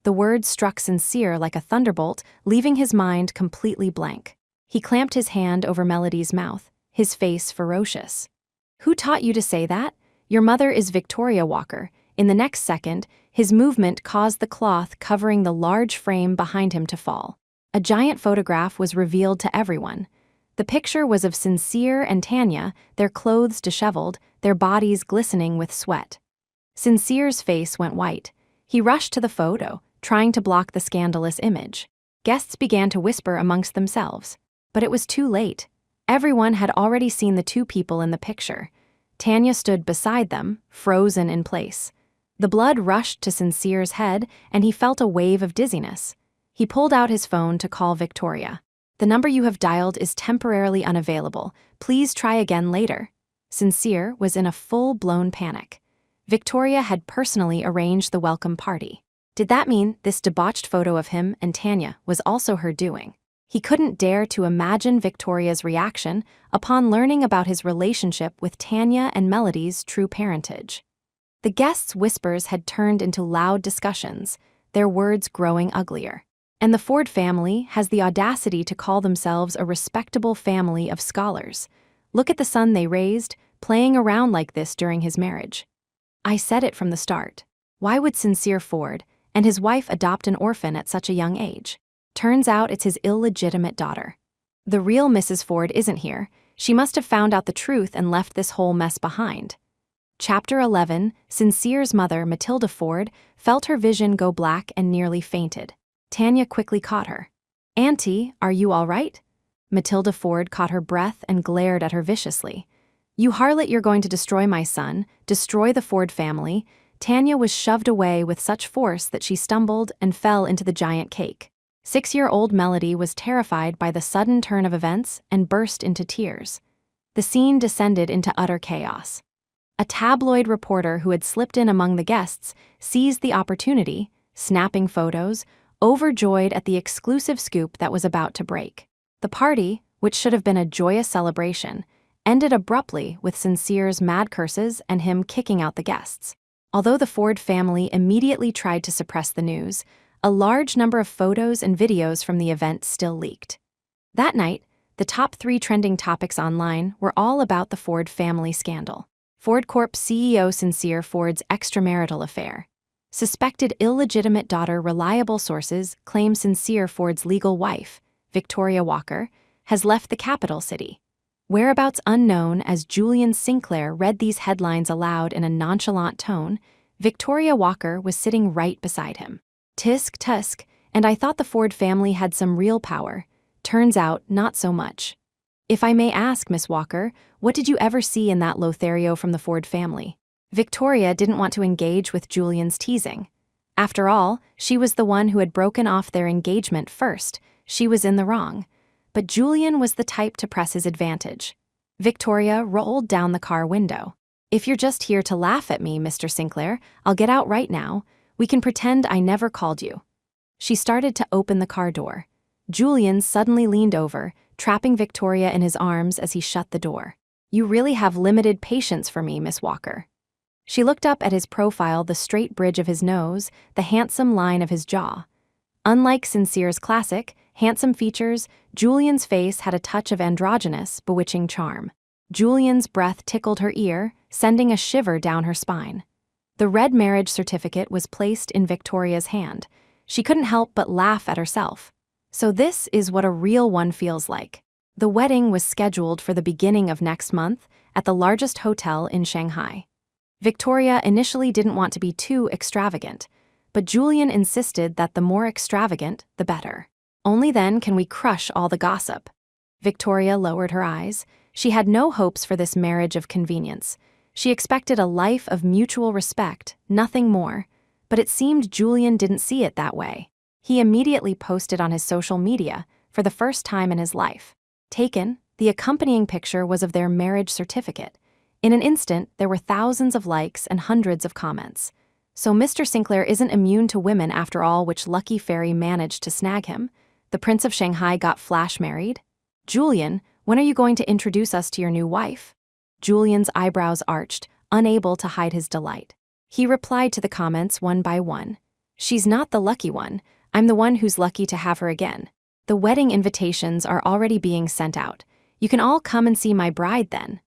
The words struck Sincere like a thunderbolt, leaving his mind completely blank. He clamped his hand over Melody's mouth, his face ferocious. "Who taught you to say that? Your mother is Victoria Walker." In the next second, his movement caused the cloth covering the large frame behind him to fall. A giant photograph was revealed to everyone. The picture was of Sincere and Tanya, their clothes disheveled, their bodies glistening with sweat. Sincere's face went white. He rushed to the photo, trying to block the scandalous image. Guests began to whisper amongst themselves. But it was too late. Everyone had already seen the two people in the picture. Tanya stood beside them, frozen in place. The blood rushed to Sincere's head, and he felt a wave of dizziness. He pulled out his phone to call Victoria. "The number you have dialed is temporarily unavailable. Please try again later." Sincere was in a full-blown panic. Victoria had personally arranged the welcome party. Did that mean this debauched photo of him and Tanya was also her doing? He couldn't dare to imagine Victoria's reaction upon learning about his relationship with Tanya and Melody's true parentage. The guests' whispers had turned into loud discussions, their words growing uglier. And the Ford family has the audacity to call themselves a respectable family of scholars. Look at the son they raised, playing around like this during his marriage. I said it from the start. Why would Sincere Ford and his wife adopt an orphan at such a young age? Turns out it's his illegitimate daughter. The real Mrs. Ford isn't here. She must have found out the truth and left this whole mess behind. Chapter 11, Sincere's mother, Matilda Ford, felt her vision go black and nearly fainted. Tanya quickly caught her. "Auntie, are you all right?" Matilda Ford caught her breath and glared at her viciously. "You harlot, you're going to destroy my son, destroy the Ford family." Tanya was shoved away with such force that she stumbled and fell into the giant cake. 6-year-old Melody was terrified by the sudden turn of events and burst into tears. The scene descended into utter chaos. A tabloid reporter who had slipped in among the guests seized the opportunity, snapping photos, overjoyed at the exclusive scoop that was about to break. The party, which should have been a joyous celebration, ended abruptly with Sincere's mad curses and him kicking out the guests. Although the Ford family immediately tried to suppress the news, a large number of photos and videos from the event still leaked. That night, the top 3 trending topics online were all about the Ford family scandal. Ford Corp CEO Sincere Ford's extramarital affair. Suspected illegitimate daughter. Reliable sources claim Sincere Ford's legal wife, Victoria Walker, has left the capital city. Whereabouts unknown. As Julian Sinclair read these headlines aloud in a nonchalant tone, Victoria Walker was sitting right beside him. "Tisk tusk, and I thought the Ford family had some real power. Turns out, not so much. If I may ask, Miss Walker, what did you ever see in that Lothario from the Ford family?" Victoria didn't want to engage with Julian's teasing. After all, she was the one who had broken off their engagement first. She was in the wrong. But Julian was the type to press his advantage. Victoria rolled down the car window. "If you're just here to laugh at me, Mr. Sinclair, I'll get out right now. We can pretend I never called you." She started to open the car door. Julian suddenly leaned over, trapping Victoria in his arms as he shut the door. "You really have limited patience for me, Miss Walker." She looked up at his profile, the straight bridge of his nose, the handsome line of his jaw. Unlike Sincere's classic, handsome features, Julian's face had a touch of androgynous, bewitching charm. Julian's breath tickled her ear, sending a shiver down her spine. The red marriage certificate was placed in Victoria's hand. She couldn't help but laugh at herself. So this is what a real one feels like. The wedding was scheduled for the beginning of next month at the largest hotel in Shanghai. Victoria initially didn't want to be too extravagant, but Julian insisted that the more extravagant, the better. Only then can we crush all the gossip. Victoria lowered her eyes. She had no hopes for this marriage of convenience. She expected a life of mutual respect, nothing more. But it seemed Julian didn't see it that way. He immediately posted on his social media, for the first time in his life. Taken, the accompanying picture was of their marriage certificate. In an instant, there were thousands of likes and hundreds of comments. So Mr. Sinclair isn't immune to women after all. Which lucky fairy managed to snag him? The Prince of Shanghai got flash married? "Julian, when are you going to introduce us to your new wife?" Julian's eyebrows arched, unable to hide his delight. He replied to the comments one by one. "She's not the lucky one. I'm the one who's lucky to have her again. The wedding invitations are already being sent out. You can all come and see my bride then."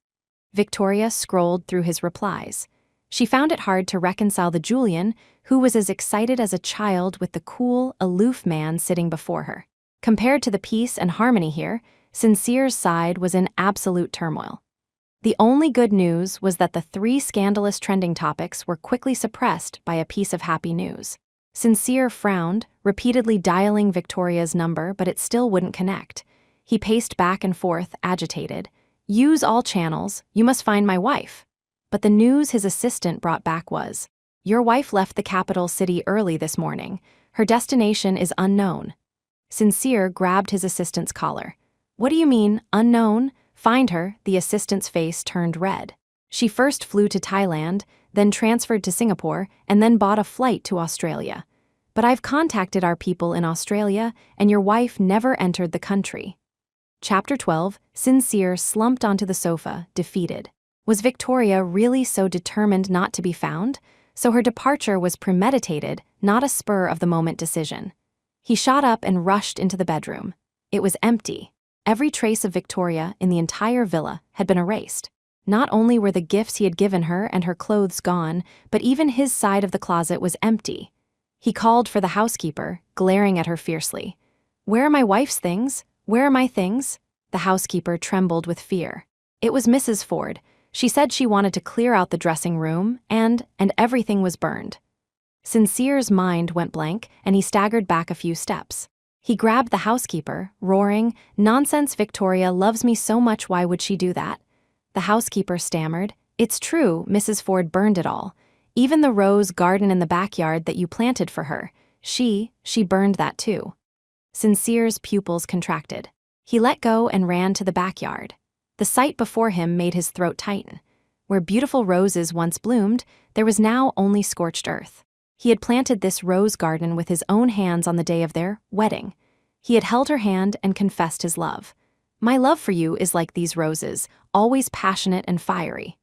Victoria scrolled through his replies. She found it hard to reconcile the Julian, who was as excited as a child, with the cool, aloof man sitting before her. Compared to the peace and harmony here, Sincere's side was in absolute turmoil. The only good news was that the 3 scandalous trending topics were quickly suppressed by a piece of happy news. Sincere frowned, repeatedly dialing Victoria's number, but it still wouldn't connect. He paced back and forth, agitated. "Use all channels. You must find my wife." But the news his assistant brought back was, "Your wife left the capital city early this morning. Her destination is unknown." Sincere grabbed his assistant's collar. "What do you mean, unknown? Find her." The assistant's face turned red. "She first flew to Thailand, then transferred to Singapore, and then bought a flight to Australia. But I've contacted our people in Australia, and your wife never entered the country." Chapter 12, Sincere slumped onto the sofa, defeated. Was Victoria really so determined not to be found? So her departure was premeditated, not a spur-of-the-moment decision. He shot up and rushed into the bedroom. It was empty. Every trace of Victoria in the entire villa had been erased. Not only were the gifts he had given her and her clothes gone, but even his side of the closet was empty. He called for the housekeeper, glaring at her fiercely. "Where are my wife's things? Where are my things?" The housekeeper trembled with fear. It was Mrs. Ford. She said she wanted to clear out the dressing room, and everything was burned. Sincere's mind went blank, and he staggered back a few steps. He grabbed the housekeeper, roaring, "Nonsense, Victoria loves me so much, why would she do that?" The housekeeper stammered, "It's true, Mrs. Ford burned it all. Even the rose garden in the backyard that you planted for her. She burned that too." Sincere's pupils contracted. He let go and ran to the backyard. The sight before him made his throat tighten. Where beautiful roses once bloomed, there was now only scorched earth. He had planted this rose garden with his own hands on the day of their wedding. He had held her hand and confessed his love. "My love for you is like these roses, always passionate and fiery."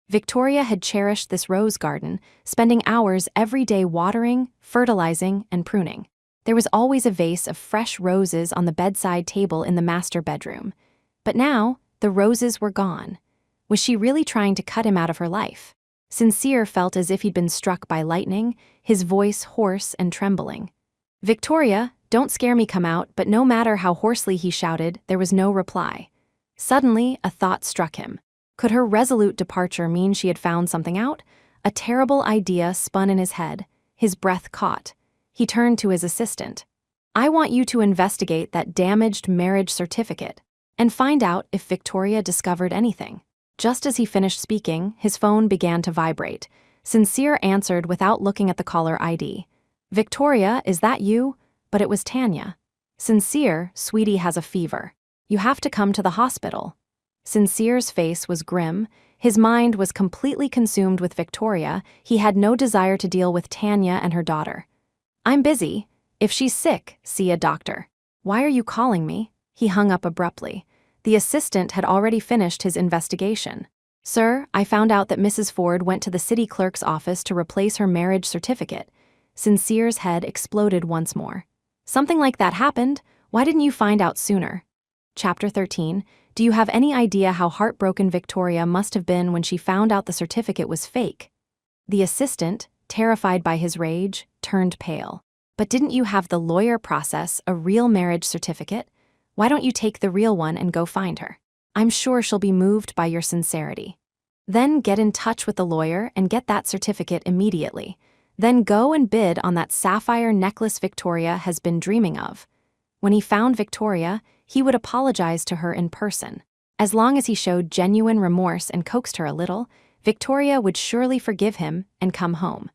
Victoria had cherished this rose garden, spending hours every day watering, fertilizing, and pruning. There was always a vase of fresh roses on the bedside table in the master bedroom. But now, the roses were gone. Was she really trying to cut him out of her life? Sincere felt as if he'd been struck by lightning, his voice hoarse and trembling. "Victoria, don't scare me, come out," but no matter how hoarsely he shouted, there was no reply. Suddenly, a thought struck him. Could her resolute departure mean she had found something out? A terrible idea spun in his head. His breath caught. He turned to his assistant. "I want you to investigate that damaged marriage certificate and find out if Victoria discovered anything." Just as he finished speaking, his phone began to vibrate. Sincere answered without looking at the caller ID. "Victoria, is that you?" But it was Tanya. "Sincere, sweetie has a fever. You have to come to the hospital." Sincere's face was grim. His mind was completely consumed with Victoria. He had no desire to deal with Tanya and her daughter. "I'm busy. If she's sick, see a doctor." "Why are you calling me?" He hung up abruptly. The assistant had already finished his investigation. "Sir, I found out that Mrs. Ford went to the city clerk's office to replace her marriage certificate." Sincere's head exploded once more. "Something like that happened? Why didn't you find out sooner?" Chapter 13. Do you have any idea how heartbroken Victoria must have been when she found out the certificate was fake? The assistant, terrified by his rage, turned pale. "But didn't you have the lawyer process a real marriage certificate? Why don't you take the real one and go find her? I'm sure she'll be moved by your sincerity. Then get in touch with the lawyer and get that certificate immediately. Then go and bid on that sapphire necklace Victoria has been dreaming of." When he found Victoria, he would apologize to her in person. As long as he showed genuine remorse and coaxed her a little, Victoria would surely forgive him and come home.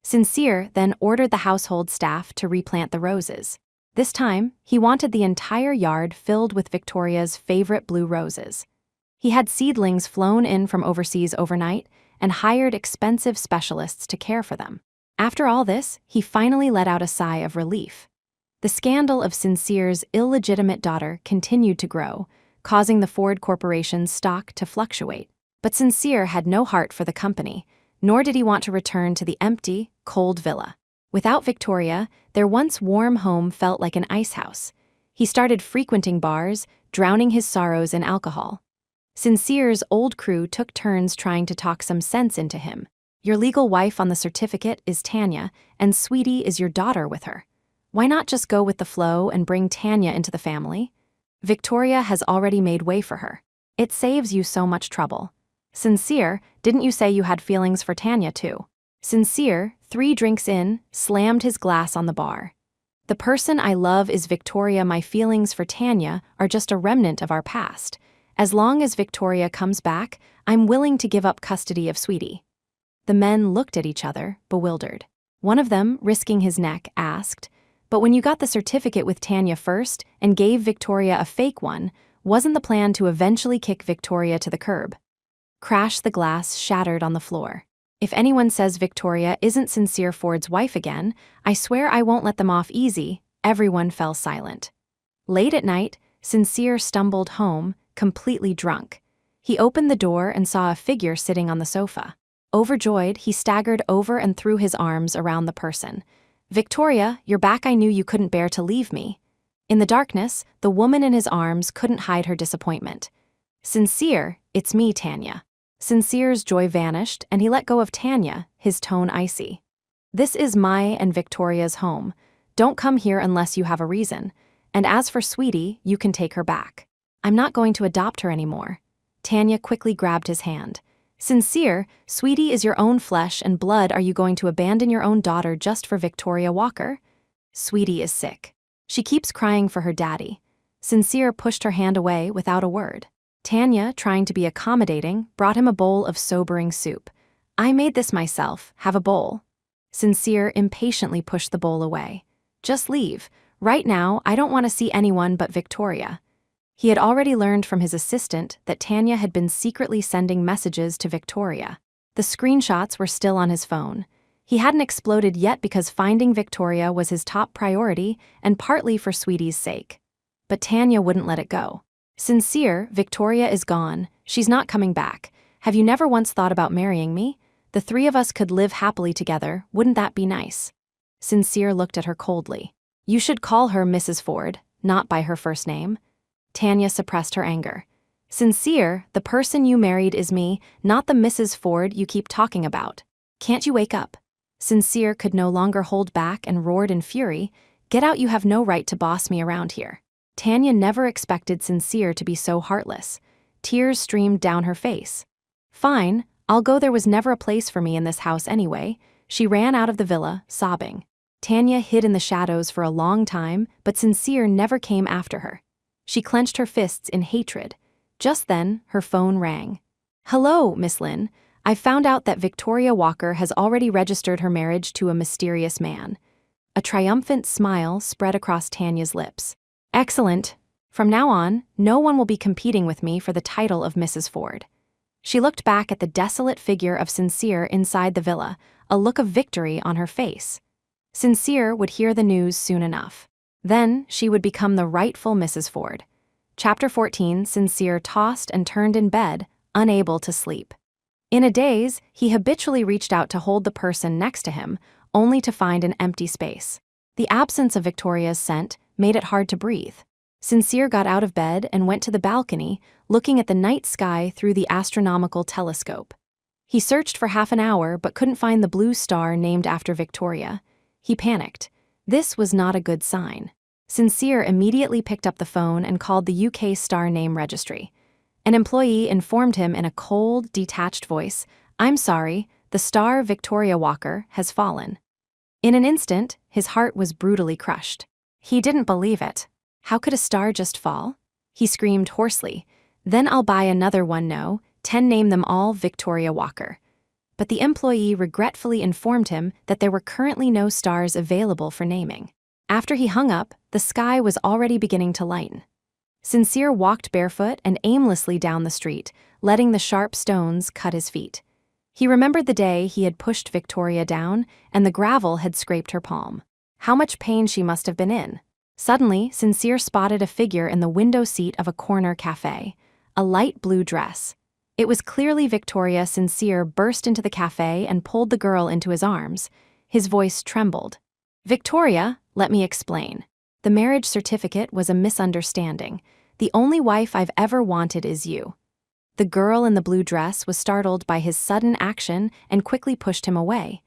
Sincere then ordered the household staff to replant the roses. This time, he wanted the entire yard filled with Victoria's favorite blue roses. He had seedlings flown in from overseas overnight and hired expensive specialists to care for them. After all this, he finally let out a sigh of relief. The scandal of Sincere's illegitimate daughter continued to grow, causing the Ford Corporation's stock to fluctuate. But Sincere had no heart for the company, nor did he want to return to the empty, cold villa. Without Victoria, their once warm home felt like an ice house. He started frequenting bars, drowning his sorrows in alcohol. Sincere's old crew took turns trying to talk some sense into him. "Your legal wife on the certificate is Tanya, and Sweetie is your daughter with her. Why not just go with the flow and bring Tanya into the family? Victoria has already made way for her. It saves you so much trouble. Sincere, didn't you say you had feelings for Tanya too?" Sincere, 3 drinks in, slammed his glass on the bar. "The person I love is Victoria. My feelings for Tanya are just a remnant of our past, As long as Victoria comes back, I'm willing to give up custody of Sweetie." The men looked at each other, bewildered. One of them, risking his neck, asked, "But when you got the certificate with Tanya first and gave Victoria a fake one, wasn't the plan to eventually kick Victoria to the curb?" Crash, the glass shattered on the floor. "If anyone says Victoria isn't Sincere Ford's wife again, I swear I won't let them off easy." Everyone fell silent. Late at night, Sincere stumbled home, completely drunk. He opened the door and saw a figure sitting on the sofa. Overjoyed, he staggered over and threw his arms around the person. "Victoria, you're back. I knew you couldn't bear to leave me." In the darkness, the woman in his arms couldn't hide her disappointment. "Sincere, it's me, Tanya." Sincere's joy vanished, and he let go of Tanya, his tone icy. "This is my and Victoria's home. Don't come here unless you have a reason. And as for Sweetie, you can take her back. I'm not going to adopt her anymore." Tanya quickly grabbed his hand. "Sincere, Sweetie is your own flesh and blood. Are you going to abandon your own daughter just for Victoria Walker?" "Sweetie is sick. She keeps crying for her daddy." Sincere pushed her hand away without a word. Tanya, trying to be accommodating, brought him a bowl of sobering soup. "I made this myself. Have a bowl." Sincere impatiently pushed the bowl away. "Just leave. Right now, I don't want to see anyone but Victoria." He had already learned from his assistant that Tanya had been secretly sending messages to Victoria. The screenshots were still on his phone. He hadn't exploded yet because finding Victoria was his top priority, and partly for Sweetie's sake. But Tanya wouldn't let it go. "Sincere, Victoria is gone. She's not coming back. Have you never once thought about marrying me? The three of us could live happily together. Wouldn't that be nice?" Sincere looked at her coldly. "You should call her Mrs. Ford, not by her first name." Tanya suppressed her anger. "Sincere, the person you married is me, not the Mrs. Ford you keep talking about. Can't you wake up?" Sincere could no longer hold back and roared in fury, "Get out, you have no right to boss me around here." Tanya never expected Sincere to be so heartless. Tears streamed down her face. "Fine, I'll go. There was never a place for me in this house anyway." She ran out of the villa, sobbing. Tanya hid in the shadows for a long time, but Sincere never came after her. She clenched her fists in hatred. Just then, her phone rang. "Hello, Miss Lynn. I found out that Victoria Walker has already registered her marriage to a mysterious man." A triumphant smile spread across Tanya's lips. "Excellent. From now on, no one will be competing with me for the title of Mrs. Ford." She looked back at the desolate figure of Sincere inside the villa, a look of victory on her face. Sincere would hear the news soon enough. Then she would become the rightful Mrs. Ford. Chapter 14. Sincere tossed and turned in bed, unable to sleep. In a daze, he habitually reached out to hold the person next to him, only to find an empty space. The absence of Victoria's scent made it hard to breathe. Sincere got out of bed and went to the balcony, looking at the night sky through the astronomical telescope. He searched for half an hour but couldn't find the blue star named after Victoria. He panicked. This was not a good sign. Sincere immediately picked up the phone and called the UK Star Name Registry. An employee informed him in a cold, detached voice, "I'm sorry, the star Victoria Walker has fallen." In an instant, his heart was brutally crushed. He didn't believe it. How could a star just fall? He screamed hoarsely, "Then I'll buy another one. No, 10, name them all Victoria Walker." But the employee regretfully informed him that there were currently no stars available for naming. After he hung up, the sky was already beginning to lighten. Sincere walked barefoot and aimlessly down the street, letting the sharp stones cut his feet. He remembered the day he had pushed Victoria down and the gravel had scraped her palm. How much pain she must have been in. Suddenly, Sincere spotted a figure in the window seat of a corner cafe, a light blue dress. It was clearly Victoria. Sincere burst into the cafe and pulled the girl into his arms. His voice trembled. "Victoria, let me explain. The marriage certificate was a misunderstanding. The only wife I've ever wanted is you." The girl in the blue dress was startled by his sudden action and quickly pushed him away.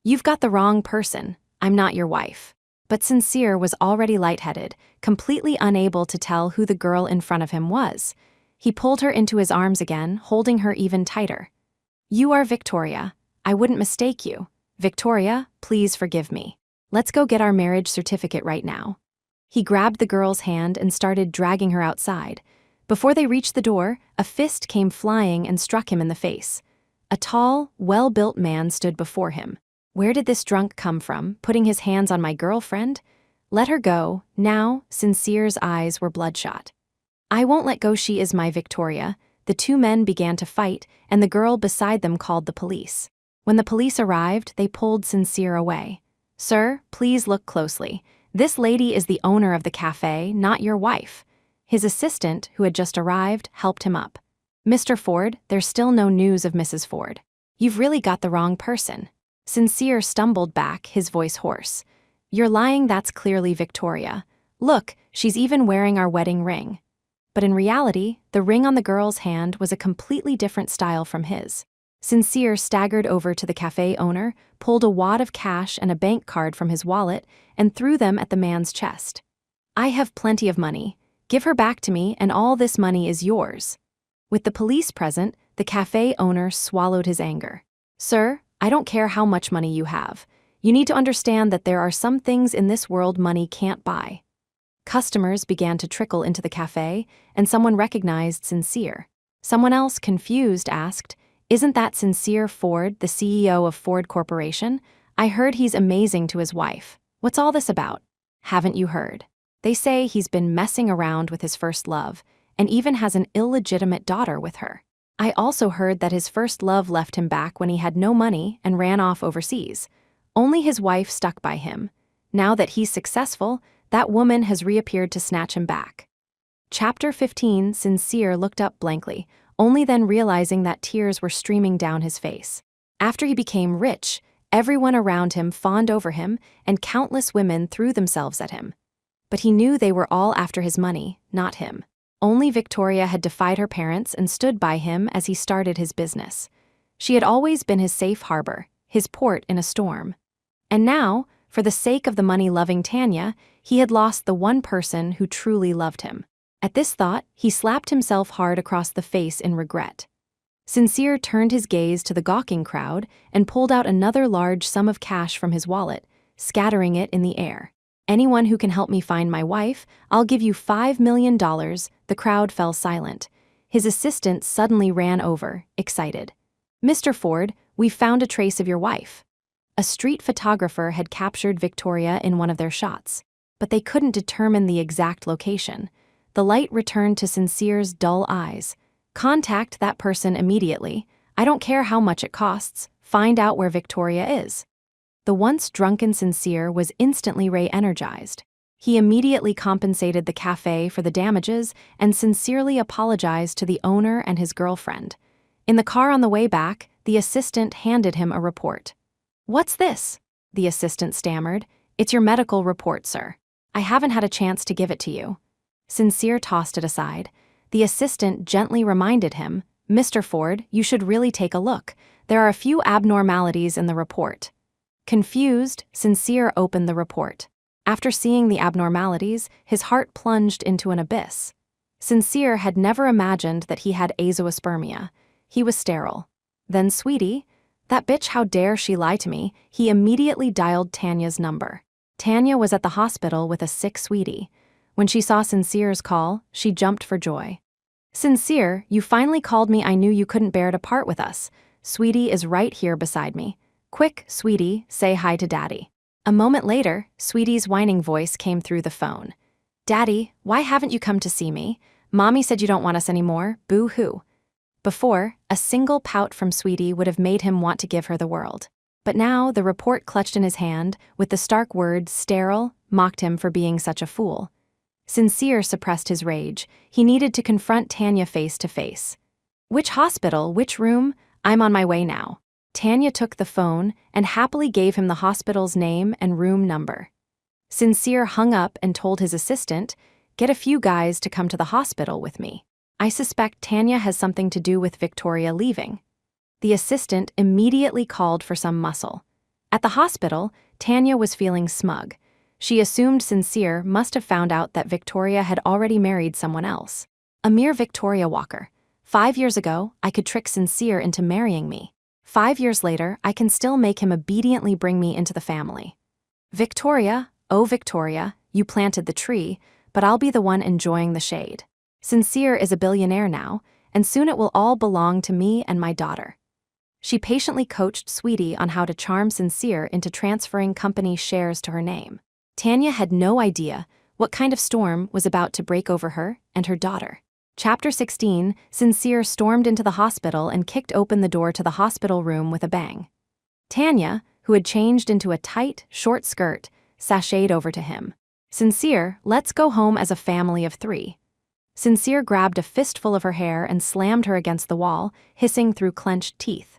"You've got the wrong person. I'm not your wife." But Sincere was already lightheaded, completely unable to tell who the girl in front of him was. He pulled her into his arms again, holding her even tighter. "You are Victoria. I wouldn't mistake you. Victoria, please forgive me. Let's go get our marriage certificate right now." He grabbed the girl's hand and started dragging her outside. Before they reached the door, a fist came flying and struck him in the face. A tall, well-built man stood before him. Where did this drunk come from, putting his hands on my girlfriend? Let her go, now. Sincere's eyes were bloodshot. I won't let go, she is my Victoria. The two men began to fight, and the girl beside them called the police. When the police arrived, they pulled Sincere away. Sir, please look closely. This lady is the owner of the cafe, not your wife. His assistant, who had just arrived, helped him up. Mr. Ford, there's still no news of Mrs. Ford. You've really got the wrong person. Sincere stumbled back, his voice hoarse. You're lying, that's clearly Victoria. Look, she's even wearing our wedding ring. But in reality, the ring on the girl's hand was a completely different style from his. Sincere staggered over to the cafe owner, pulled a wad of cash and a bank card from his wallet, and threw them at the man's chest. I have plenty of money. Give her back to me, and all this money is yours. With the police present, the cafe owner swallowed his anger. Sir, I don't care how much money you have. You need to understand that there are some things in this world money can't buy. Customers began to trickle into the cafe, and someone recognized Sincere. Someone else, confused, asked, Isn't that Sincere Ford, the CEO of Ford Corporation? I heard he's amazing to his wife. What's all this about? Haven't you heard? They say he's been messing around with his first love, and even has an illegitimate daughter with her. I also heard that his first love left him back when he had no money and ran off overseas. Only his wife stuck by him. Now that he's successful, that woman has reappeared to snatch him back. Chapter 15. Sincere looked up blankly, only then realizing that tears were streaming down his face. After he became rich, everyone around him fawned over him, and countless women threw themselves at him. But he knew they were all after his money, not him. Only Victoria had defied her parents and stood by him as he started his business. She had always been his safe harbor, his port in a storm. And now, for the sake of the money-loving Tanya, he had lost the one person who truly loved him. At this thought, he slapped himself hard across the face in regret. Sincere turned his gaze to the gawking crowd and pulled out another large sum of cash from his wallet, scattering it in the air. Anyone who can help me find my wife, I'll give you $5 million. The crowd fell silent. His assistant suddenly ran over, excited. Mr. Ford, we've found a trace of your wife. A street photographer had captured Victoria in one of their shots, but they couldn't determine the exact location. The light returned to Sincere's dull eyes. Contact that person immediately. I don't care how much it costs. Find out where Victoria is. The once drunken Sincere was instantly re-energized. He immediately compensated the cafe for the damages and sincerely apologized to the owner and his girlfriend. In the car on the way back, the assistant handed him a report. What's this? The assistant stammered. It's your medical report, sir. I haven't had a chance to give it to you. Sincere tossed it aside. The assistant gently reminded him, Mr. Ford, you should really take a look. There are a few abnormalities in the report. Confused, Sincere opened the report. After seeing the abnormalities, his heart plunged into an abyss. Sincere had never imagined that he had azoospermia. He was sterile. Then Sweetie, that bitch, how dare she lie to me? He immediately dialed Tanya's number. Tanya was at the hospital with a sick Sweetie. When she saw Sincere's call, she jumped for joy. Sincere, you finally called me. I knew you couldn't bear to part with us. Sweetie is right here beside me. Quick, Sweetie, say hi to Daddy. A moment later, Sweetie's whining voice came through the phone. Daddy, why haven't you come to see me? Mommy said you don't want us anymore. Boo-hoo. Before, a single pout from Sweetie would have made him want to give her the world. But now, the report clutched in his hand, with the stark words sterile, mocked him for being such a fool. Sincere suppressed his rage. He needed to confront Tanya face to face. Which hospital? Which room? I'm on my way now. Tanya took the phone and happily gave him the hospital's name and room number. Sincere hung up and told his assistant, get a few guys to come to the hospital with me. I suspect Tanya has something to do with Victoria leaving. The assistant immediately called for some muscle. At the hospital, Tanya was feeling smug. She assumed Sincere must have found out that Victoria had already married someone else. A mere Victoria Walker. 5 years ago, I could trick Sincere into marrying me. 5 years later, I can still make him obediently bring me into the family. Victoria, oh Victoria, you planted the tree, but I'll be the one enjoying the shade. Sincere is a billionaire now, and soon it will all belong to me and my daughter. She patiently coached Sweetie on how to charm Sincere into transferring company shares to her name. Tanya had no idea what kind of storm was about to break over her and her daughter. Chapter 16, Sincere stormed into the hospital and kicked open the door to the hospital room with a bang. Tanya, who had changed into a tight, short skirt, sashayed over to him. Sincere, let's go home as a family of 3. Sincere grabbed a fistful of her hair and slammed her against the wall, hissing through clenched teeth.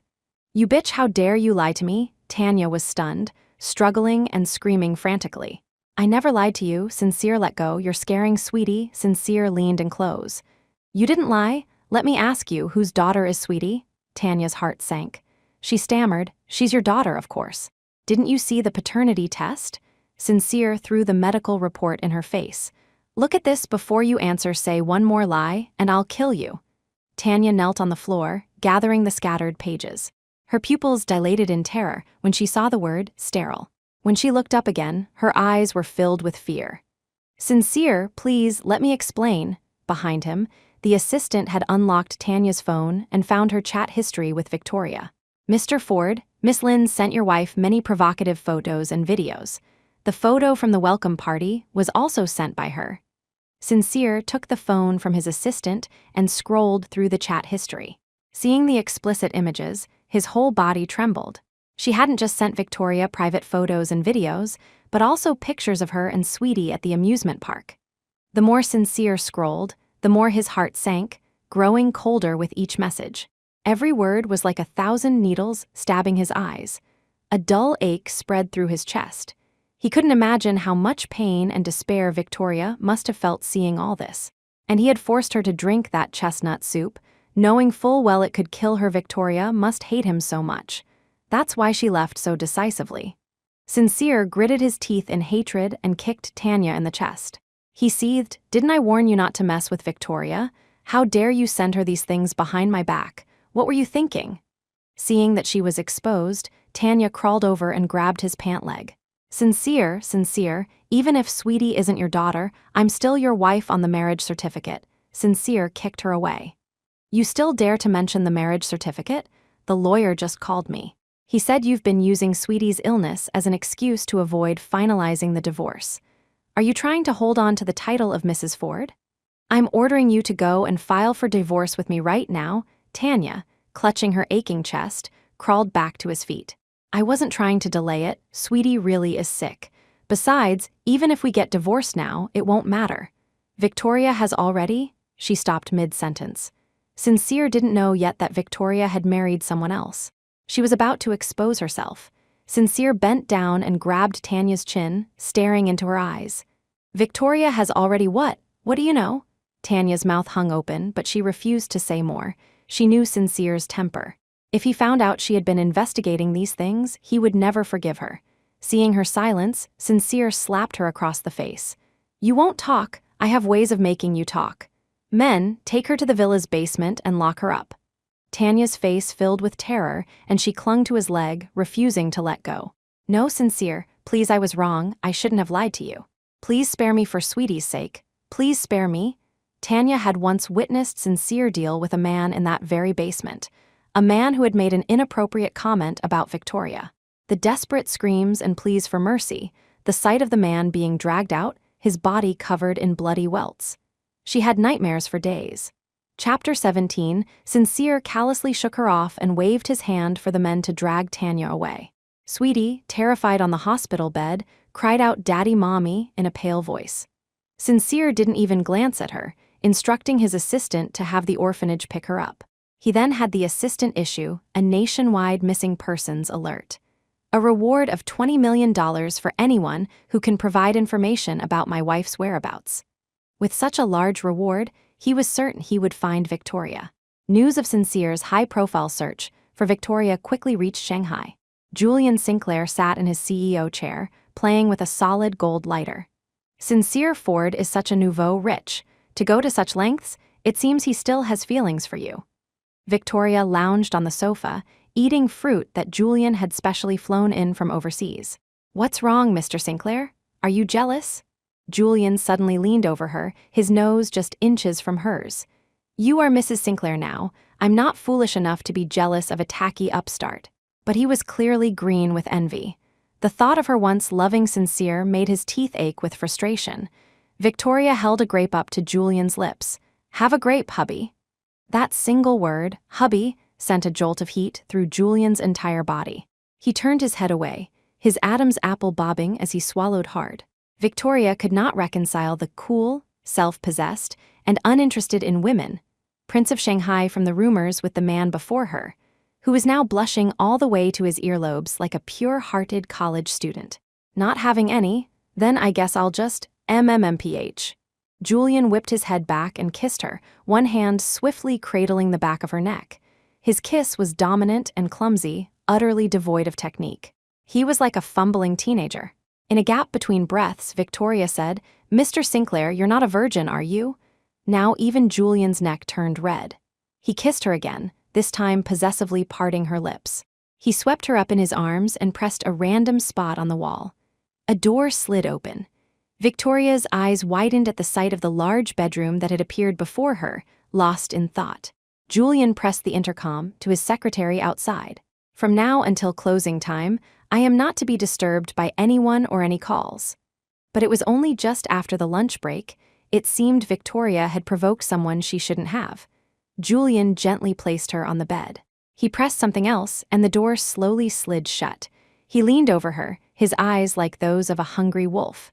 You bitch, how dare you lie to me? Tanya was stunned, struggling and screaming frantically. I never lied to you. Sincere let go. You're scaring Sweetie. Sincere leaned in close. You didn't lie. Let me ask you, whose daughter is Sweetie? Tanya's heart sank. She stammered, she's your daughter, of course. Didn't you see the paternity test? Sincere threw the medical report in her face. Look at this before you answer. Say one more lie, and I'll kill you. Tanya knelt on the floor, gathering the scattered pages. Her pupils dilated in terror when she saw the word sterile. When she looked up again, her eyes were filled with fear. Sincere, please, let me explain. Behind him, the assistant had unlocked Tanya's phone and found her chat history with Victoria. Mr. Ford, Miss Lynn sent your wife many provocative photos and videos. The photo from the welcome party was also sent by her. Sincere took the phone from his assistant and scrolled through the chat history. Seeing the explicit images, his whole body trembled. She hadn't just sent Victoria private photos and videos, but also pictures of her and Sweetie at the amusement park. The more Sincere scrolled, the more his heart sank, growing colder with each message. Every word was like 1,000 needles stabbing his eyes. A dull ache spread through his chest. He couldn't imagine how much pain and despair Victoria must have felt seeing all this. And he had forced her to drink that chestnut soup, knowing full well it could kill her. Victoria must hate him so much. That's why she left so decisively. Sincere gritted his teeth in hatred and kicked Tanya in the chest. He seethed, didn't I warn you not to mess with Victoria? How dare you send her these things behind my back? What were you thinking? Seeing that she was exposed, Tanya crawled over and grabbed his pant leg. Sincere, even if Sweetie isn't your daughter, I'm still your wife on the marriage certificate. Sincere kicked her away. You still dare to mention the marriage certificate? The lawyer just called me. He said you've been using Sweetie's illness as an excuse to avoid finalizing the divorce. Are you trying to hold on to the title of Mrs. Ford? I'm ordering you to go and file for divorce with me right now. Tanya, clutching her aching chest, crawled back to his feet. I wasn't trying to delay it. Sweetie really is sick. Besides, even if we get divorced now, it won't matter. Victoria has already... She stopped mid-sentence. Sincere didn't know yet that Victoria had married someone else. She was about to expose herself. Sincere bent down and grabbed Tanya's chin, staring into her eyes. Victoria has already what? What do you know? Tanya's mouth hung open, but she refused to say more. She knew Sincere's temper. If he found out she had been investigating these things, he would never forgive her. Seeing her silence, Sincere slapped her across the face. You won't talk. I have ways of making you talk. Men, take her to the villa's basement and lock her up. Tanya's face filled with terror, and she clung to his leg, refusing to let go. No, Sincere, please, I was wrong. I shouldn't have lied to you. Please spare me for Sweetie's sake. Please spare me. Tanya had once witnessed Sincere deal with a man in that very basement. A man who had made an inappropriate comment about Victoria. The desperate screams and pleas for mercy, the sight of the man being dragged out, his body covered in bloody welts. She had nightmares for days. Chapter 17, Sincere callously shook her off and waved his hand for the men to drag Tanya away. Sweetie, terrified on the hospital bed, cried out "Daddy, Mommy" in a pale voice. Sincere didn't even glance at her, instructing his assistant to have the orphanage pick her up. He then had the assistant issue a nationwide missing persons alert. A reward of $20 million for anyone who can provide information about my wife's whereabouts. With such a large reward, he was certain he would find Victoria. News of Sincere's high-profile search for Victoria quickly reached Shanghai. Julian Sinclair sat in his CEO chair, playing with a solid gold lighter. Sincere Ford is such a nouveau rich. To go to such lengths, it seems he still has feelings for you. Victoria lounged on the sofa, eating fruit that Julian had specially flown in from overseas. What's wrong, Mr. Sinclair? Are you jealous? Julian suddenly leaned over her, his nose just inches from hers. "You are Mrs. Sinclair now. I'm not foolish enough to be jealous of a tacky upstart." But he was clearly green with envy. The thought of her once loving Sincere made his teeth ache with frustration. Victoria held a grape up to Julian's lips. "Have a grape, hubby." That single word, hubby, sent a jolt of heat through Julian's entire body. He turned his head away, his Adam's apple bobbing as he swallowed hard. Victoria could not reconcile the cool, self-possessed, and uninterested in women Prince of Shanghai from the rumors with the man before her, who was now blushing all the way to his earlobes like a pure-hearted college student. "Not having any? Then I guess I'll just MMMPH." Julian whipped his head back and kissed her, one hand swiftly cradling the back of her neck. His kiss was dominant and clumsy, utterly devoid of technique. He was like a fumbling teenager. In a gap between breaths, Victoria said, "Mr. Sinclair, you're not a virgin, are you?" Now even Julian's neck turned red. He kissed her again, this time possessively parting her lips. He swept her up in his arms and pressed a random spot on the wall. A door slid open. Victoria's eyes widened at the sight of the large bedroom that had appeared before her, lost in thought. Julian pressed the intercom to his secretary outside. "From now until closing time, I am not to be disturbed by anyone or any calls." But it was only just after the lunch break, it seemed Victoria had provoked someone she shouldn't have. Julian gently placed her on the bed. He pressed something else, and the door slowly slid shut. He leaned over her, his eyes like those of a hungry wolf.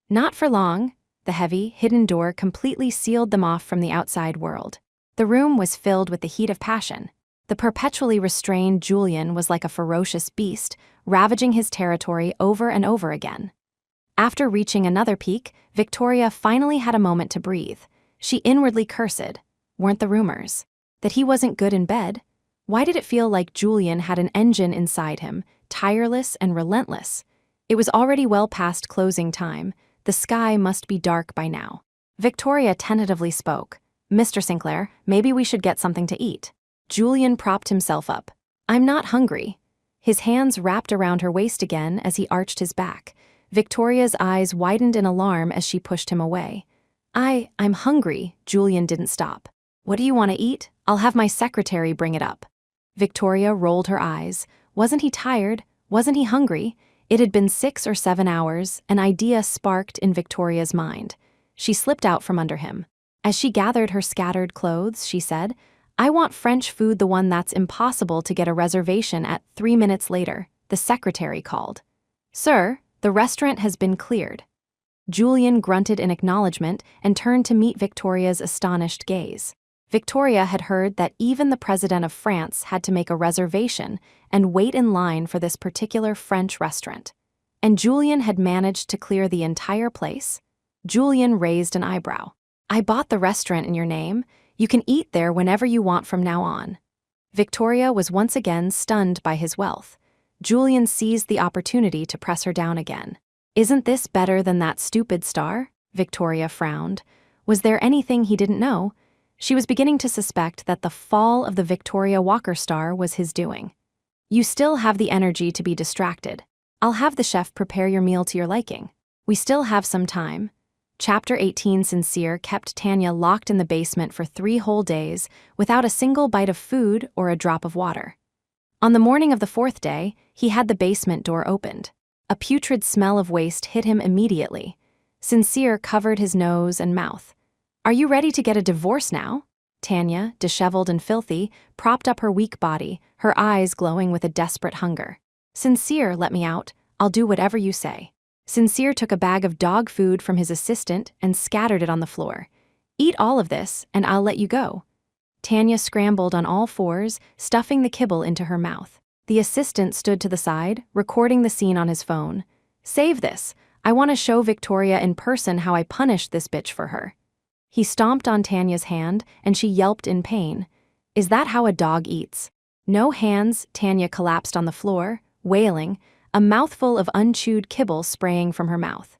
Not for long. The heavy, hidden door completely sealed them off from the outside world. The room was filled with the heat of passion. The perpetually restrained Julian was like a ferocious beast, ravaging his territory over and over again. After reaching another peak, Victoria finally had a moment to breathe. She inwardly cursed. Weren't the rumors that he wasn't good in bed? Why did it feel like Julian had an engine inside him, tireless and relentless? It was already well past closing time. The sky must be dark by now. Victoria tentatively spoke. "Mr. Sinclair, maybe we should get something to eat." Julian propped himself up. "I'm not hungry." His hands wrapped around her waist again as he arched his back. Victoria's eyes widened in alarm as she pushed him away. I'm hungry." Julian didn't stop. "What do you want to eat? I'll have my secretary bring it up." Victoria rolled her eyes. Wasn't he tired? Wasn't he hungry? It had been 6 or 7 hours, an idea sparked in Victoria's mind. She slipped out from under him. As she gathered her scattered clothes, she said, "I want French food, the one that's impossible to get a reservation at." 3 minutes later, the secretary called. "Sir, the restaurant has been cleared." Julian grunted in acknowledgement and turned to meet Victoria's astonished gaze. Victoria had heard that even the president of France had to make a reservation and wait in line for this particular French restaurant. And Julian had managed to clear the entire place? Julian raised an eyebrow. "I bought the restaurant in your name. You can eat there whenever you want from now on." Victoria was once again stunned by his wealth. Julian seized the opportunity to press her down again. "Isn't this better than that stupid star?" Victoria frowned. Was there anything he didn't know? She was beginning to suspect that the fall of the Victoria Walker star was his doing. "You still have the energy to be distracted. I'll have the chef prepare your meal to your liking. We still have some time." Chapter 18. Sincere kept Tanya locked in the basement for 3 whole days without a single bite of food or a drop of water. On the morning of the 4th day, he had the basement door opened. A putrid smell of waste hit him immediately. Sincere covered his nose and mouth. "Are you ready to get a divorce now?" Tanya, disheveled and filthy, propped up her weak body, her eyes glowing with a desperate hunger. "Sincere, let me out. I'll do whatever you say." Sincere took a bag of dog food from his assistant and scattered it on the floor. "Eat all of this, and I'll let you go." Tanya scrambled on all fours, stuffing the kibble into her mouth. The assistant stood to the side, recording the scene on his phone. "Save this. I want to show Victoria in person how I punished this bitch for her." He stomped on Tanya's hand, and she yelped in pain. "Is that how a dog eats?" "No hands." Tanya collapsed on the floor, wailing, a mouthful of unchewed kibble spraying from her mouth.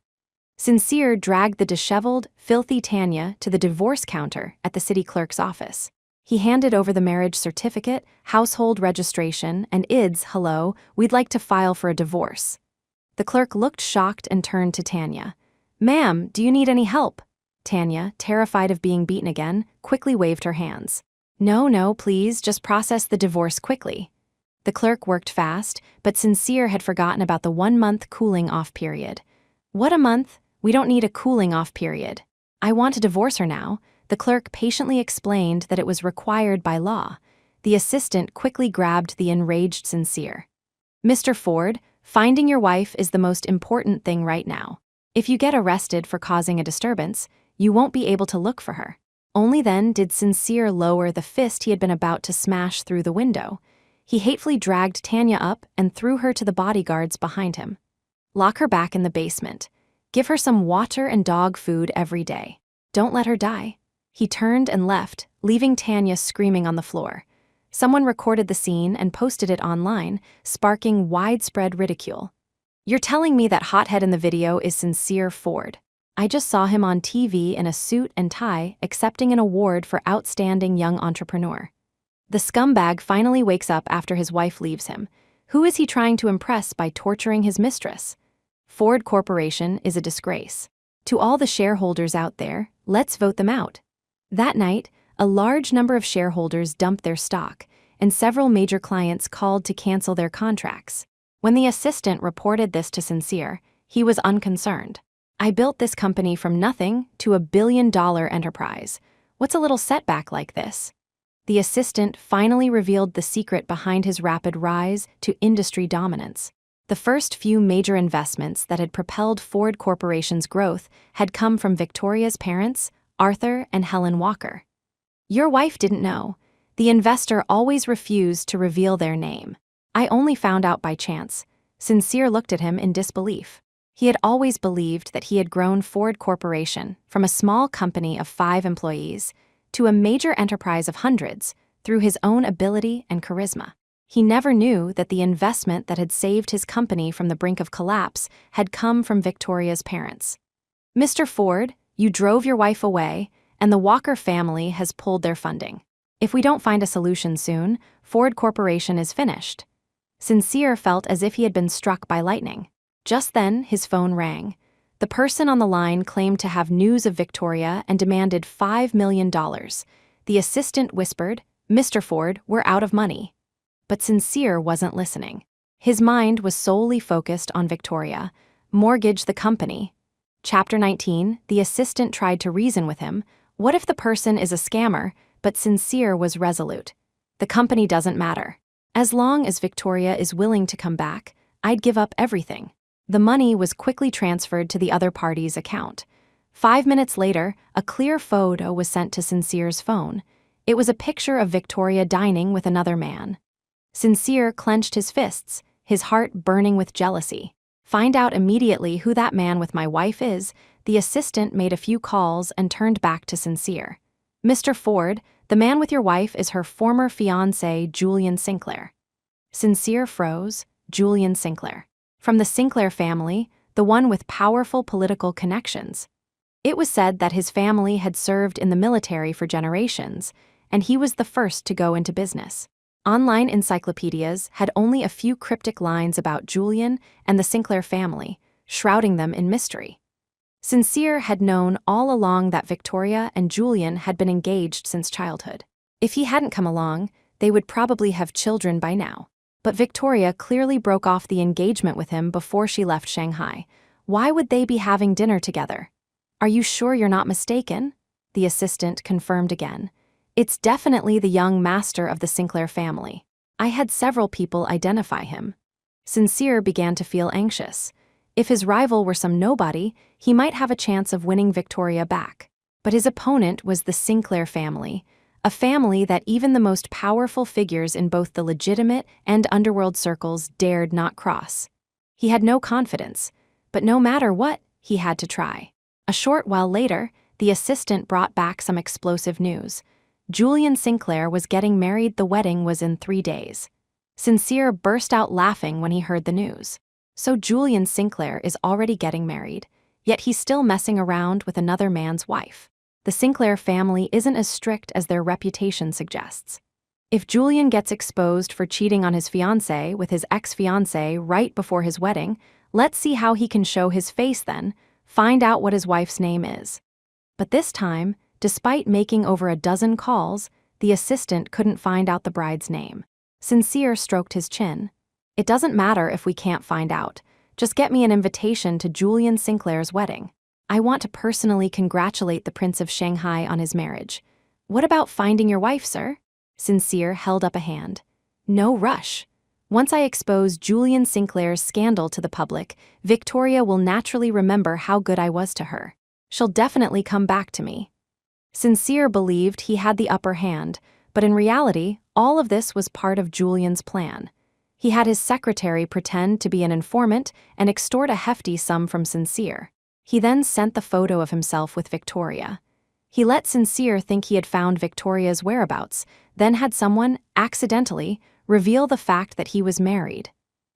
Sincere dragged the disheveled, filthy Tanya to the divorce counter at the city clerk's office. He handed over the marriage certificate, household registration, and IDs. "Hello, we'd like to file for a divorce." The clerk looked shocked and turned to Tanya. "Ma'am, do you need any help?" Tanya, terrified of being beaten again, quickly waved her hands. No, please, just process the divorce quickly." The clerk worked fast, but Sincere had forgotten about the 1-month cooling-off period. "What, a month? We don't need a cooling-off period. I want to divorce her now." The clerk patiently explained that it was required by law. The assistant quickly grabbed the enraged Sincere. "Mr. Ford, finding your wife is the most important thing right now. If you get arrested for causing a disturbance, you won't be able to look for her." Only then did Sincere lower the fist he had been about to smash through the window. He hatefully dragged Tanya up and threw her to the bodyguards behind him. "Lock her back in the basement. Give her some water and dog food every day. Don't let her die." He turned and left, leaving Tanya screaming on the floor. Someone recorded the scene and posted it online, sparking widespread ridicule. "You're telling me that hothead in the video is Sincere Ford? I just saw him on TV in a suit and tie accepting an award for Outstanding Young Entrepreneur. The scumbag finally wakes up after his wife leaves him. Who is he trying to impress by torturing his mistress? Ford Corporation is a disgrace. To all the shareholders out there, let's vote them out." That night, a large number of shareholders dumped their stock, and several major clients called to cancel their contracts. When the assistant reported this to Sincere, he was unconcerned. "I built this company from nothing to $1 billion enterprise. What's a little setback like this?" The assistant finally revealed the secret behind his rapid rise to industry dominance. The first few major investments that had propelled Ford Corporation's growth had come from Victoria's parents, Arthur and Helen Walker. "Your wife didn't know. The investor always refused to reveal their name. I only found out by chance." Sincere looked at him in disbelief. He had always believed that he had grown Ford Corporation from a small company of 5 employees to a major enterprise of hundreds through his own ability and charisma. He never knew that the investment that had saved his company from the brink of collapse had come from Victoria's parents. "Mr. Ford, you drove your wife away, and the Walker family has pulled their funding. If we don't find a solution soon, Ford Corporation is finished." Sincere felt as if he had been struck by lightning. Just then, his phone rang. The person on the line claimed to have news of Victoria and demanded $5 million. The assistant whispered, "Mr. Ford, we're out of money." But Sincere wasn't listening. His mind was solely focused on Victoria. Mortgage the company. Chapter 19, the assistant tried to reason with him. What if the person is a scammer? But Sincere was resolute. "The company doesn't matter. As long as Victoria is willing to come back, I'd give up everything." The money was quickly transferred to the other party's account. 5 minutes later, a clear photo was sent to Sincere's phone. It was a picture of Victoria dining with another man. Sincere clenched his fists, his heart burning with jealousy. "Find out immediately who that man with my wife is." The assistant made a few calls and turned back to Sincere. "Mr. Ford, the man with your wife is her former fiancé, Julian Sinclair." Sincere froze. Julian Sinclair. From the Sinclair family, the one with powerful political connections. It was said that his family had served in the military for generations, and he was the first to go into business. Online encyclopedias had only a few cryptic lines about Julian and the Sinclair family, shrouding them in mystery. Sincere had known all along that Victoria and Julian had been engaged since childhood. If he hadn't come along, they would probably have children by now. But Victoria clearly broke off the engagement with him before she left Shanghai. Why would they be having dinner together? "Are you sure you're not mistaken?" The assistant confirmed again. "It's definitely the young master of the Sinclair family. I had several people identify him." Sincere began to feel anxious. If his rival were some nobody, he might have a chance of winning Victoria back. But his opponent was the Sinclair family, a family that even the most powerful figures in both the legitimate and underworld circles dared not cross. He had no confidence, but no matter what, he had to try. A short while later, the assistant brought back some explosive news. Julian Sinclair was getting married. The wedding was in 3 days. Sincere burst out laughing when he heard the news. So Julian Sinclair is already getting married, yet he's still messing around with another man's wife. The Sinclair family isn't as strict as their reputation suggests. If Julian gets exposed for cheating on his fiancée with his ex-fiancé right before his wedding, let's see how he can show his face then. find out what his wife's name is. But this time, despite making over a dozen calls, the assistant couldn't find out the bride's name. Sincere stroked his chin. It doesn't matter if we can't find out. Just get me an invitation to Julian Sinclair's wedding. I want to personally congratulate the Prince of Shanghai on his marriage. What about finding your wife, sir? Sincere held up a hand. No rush. Once I expose Julian Sinclair's scandal to the public, Victoria will naturally remember how good I was to her. She'll definitely come back to me. Sincere believed he had the upper hand, but in reality, all of this was part of Julian's plan. He had his secretary pretend to be an informant and extort a hefty sum from Sincere. He then sent the photo of himself with Victoria. He let Sincere think he had found Victoria's whereabouts, then had someone, accidentally, reveal the fact that he was married.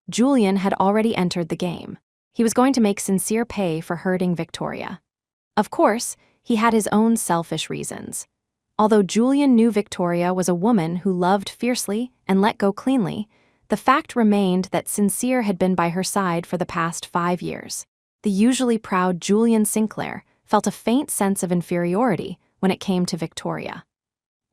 Julian had already entered the game. He was going to make Sincere pay for hurting Victoria. Of course, he had his own selfish reasons. Although Julian knew Victoria was a woman who loved fiercely and let go cleanly, the fact remained that Sincere had been by her side for the past 5 years. The usually proud Julian Sinclair felt a faint sense of inferiority when it came to Victoria.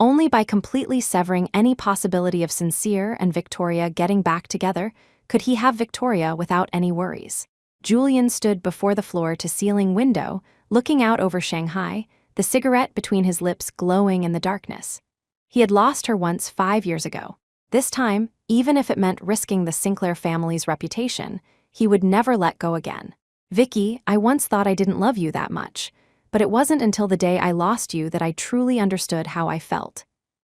Only by completely severing any possibility of Sincere and Victoria getting back together could he have Victoria without any worries. Julian stood before the floor-to-ceiling window, looking out over Shanghai, the cigarette between his lips glowing in the darkness. He had lost her once 5 years ago. This time, even if it meant risking the Sinclair family's reputation, he would never let go again. Vicky, I once thought I didn't love you that much, but it wasn't until the day I lost you that I truly understood how I felt.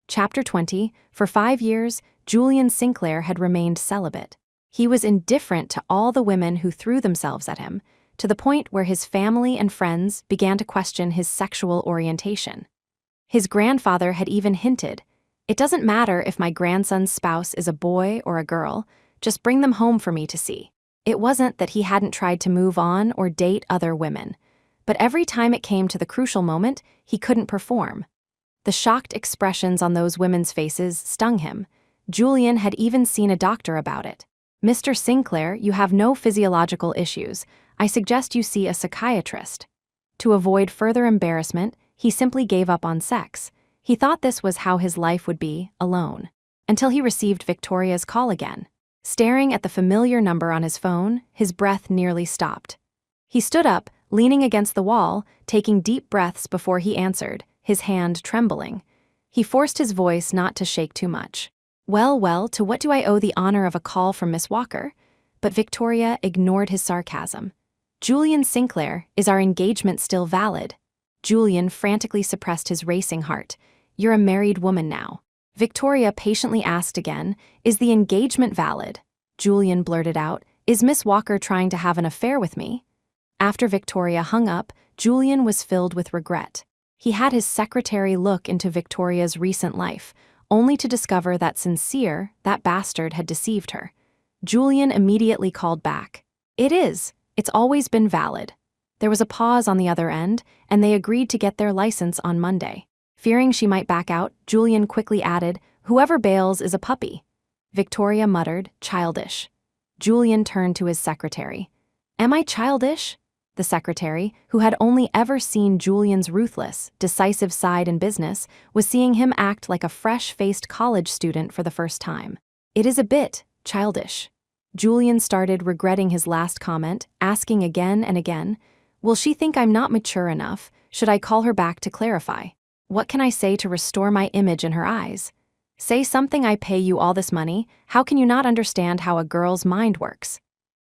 Chapter 20. For 5 years, Julian Sinclair had remained celibate. He was indifferent to all the women who threw themselves at him, to the point where his family and friends began to question his sexual orientation. His grandfather had even hinted, "It doesn't matter if my grandson's spouse is a boy or a girl, just bring them home for me to see." It wasn't that he hadn't tried to move on or date other women, but every time it came to the crucial moment, he couldn't perform. The shocked expressions on those women's faces stung him. Julian had even seen a doctor about it. "Mr. Sinclair, you have no physiological issues. I suggest you see a psychiatrist." To avoid further embarrassment, he simply gave up on sex. He thought this was how his life would be, alone. Until he received Victoria's call again. Staring at the familiar number on his phone, his breath nearly stopped. He stood up, leaning against the wall, taking deep breaths before he answered, his hand trembling. He forced his voice not to shake too much. Well, to what do I owe the honor of a call from Miss Walker?" But Victoria ignored his sarcasm. "Julian Sinclair, is our engagement still valid?" Julian frantically suppressed his racing heart. "You're a married woman now." Victoria patiently asked again, "Is the engagement valid?" Julian blurted out, "Is Miss Walker trying to have an affair with me?" After Victoria hung up, Julian was filled with regret. He had his secretary look into Victoria's recent life, only to discover that Sincere, that bastard, had deceived her. Julian immediately called back. "It is. It's always been valid." There was a pause on the other end, and they agreed to get their license on Monday. Fearing she might back out, Julian quickly added, "Whoever bails is a puppy." Victoria muttered, "Childish." Julian turned to his secretary. "Am I childish?" The secretary, who had only ever seen Julian's ruthless, decisive side in business, was seeing him act like a fresh-faced college student for the first time. "It is a bit childish." Julian started regretting his last comment, asking again and again, "Will she think I'm not mature enough? Should I call her back to clarify? What can I say to restore my image in her eyes? Say something. I pay you all this money. How can you not understand how a girl's mind works?"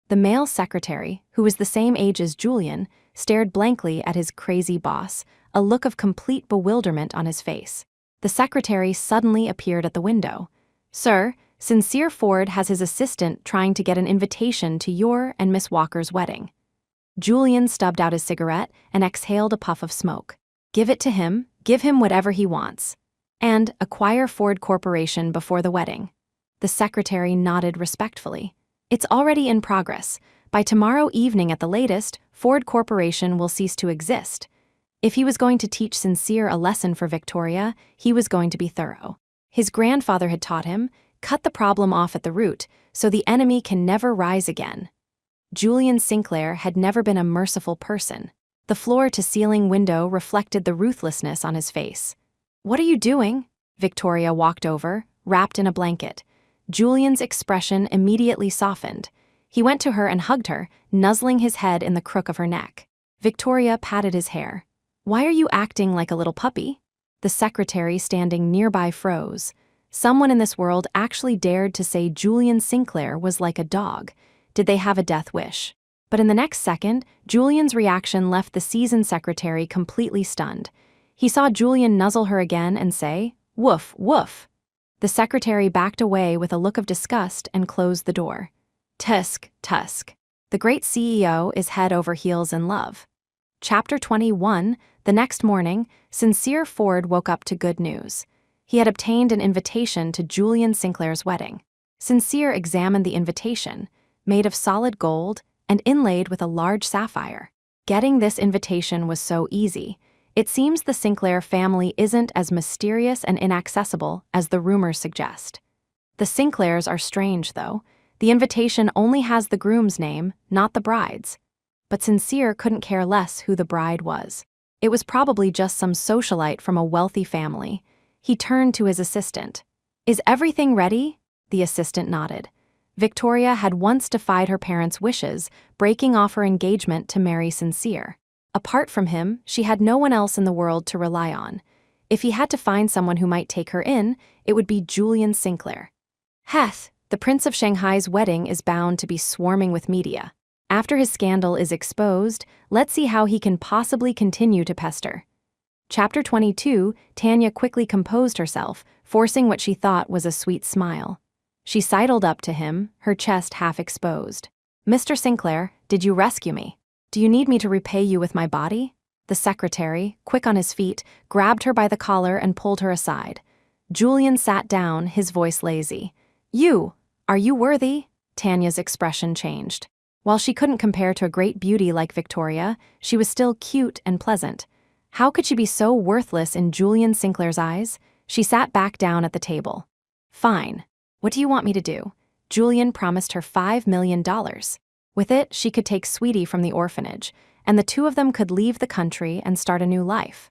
The male secretary, who was the same age as Julian, stared blankly at his crazy boss, a look of complete bewilderment on his face. The secretary suddenly appeared at the window. "Sir, Sincere Ford has his assistant trying to get an invitation to your and Miss Walker's wedding." Julian stubbed out his cigarette and exhaled a puff of smoke. "Give it to him. Give him whatever he wants. And acquire Ford Corporation before the wedding." The secretary nodded respectfully. "It's already in progress. By tomorrow evening at the latest, Ford Corporation will cease to exist." If he was going to teach Sincere a lesson for Victoria, he was going to be thorough. His grandfather had taught him, cut the problem off at the root, so the enemy can never rise again. Julian Sinclair had never been a merciful person. The floor-to-ceiling window reflected the ruthlessness on his face. "What are you doing?" Victoria walked over, wrapped in a blanket. Julian's expression immediately softened. He went to her and hugged her, nuzzling his head in the crook of her neck. Victoria patted his hair. "Why are you acting like a little puppy?" The secretary standing nearby froze. Someone in this world actually dared to say Julian Sinclair was like a dog. Did they have a death wish? But in the next second, Julian's reaction left the seasoned secretary completely stunned. He saw Julian nuzzle her again and say, "Woof, woof." The secretary backed away with a look of disgust and closed the door. Tusk, tusk. The great CEO is head over heels in love. Chapter 21. The next morning, Sincere Ford woke up to good news. He had obtained an invitation to Julian Sinclair's wedding. Sincere examined the invitation, made of solid gold and inlaid with a large sapphire. Getting this invitation was so easy. It seems the Sinclair family isn't as mysterious and inaccessible as the rumors suggest. The Sinclairs are strange, though. The invitation only has the groom's name, not the bride's. But Sincere couldn't care less who the bride was. It was probably just some socialite from a wealthy family. He turned to his assistant. "Is everything ready?" The assistant nodded. Victoria had once defied her parents' wishes, breaking off her engagement to marry Sincere. Apart from him, she had no one else in the world to rely on. If he had to find someone who might take her in, it would be Julian Sinclair. Heth, the Prince of Shanghai's wedding is bound to be swarming with media. After his scandal is exposed, let's see how he can possibly continue to pester. Chapter 22. Tanya quickly composed herself, forcing what she thought was a sweet smile. She sidled up to him, her chest half exposed. "Mr. Sinclair, did you rescue me? Do you need me to repay you with my body?" The secretary, quick on his feet, grabbed her by the collar and pulled her aside. Julian sat down, his voice lazy. Are you worthy?" Tanya's expression changed. While she couldn't compare to a great beauty like Victoria, she was still cute and pleasant. How could she be so worthless in Julian Sinclair's eyes? She sat back down at the table. "Fine. What do you want me to do?" Julian promised her $5 million. With it, she could take Sweetie from the orphanage, and the two of them could leave the country and start a new life.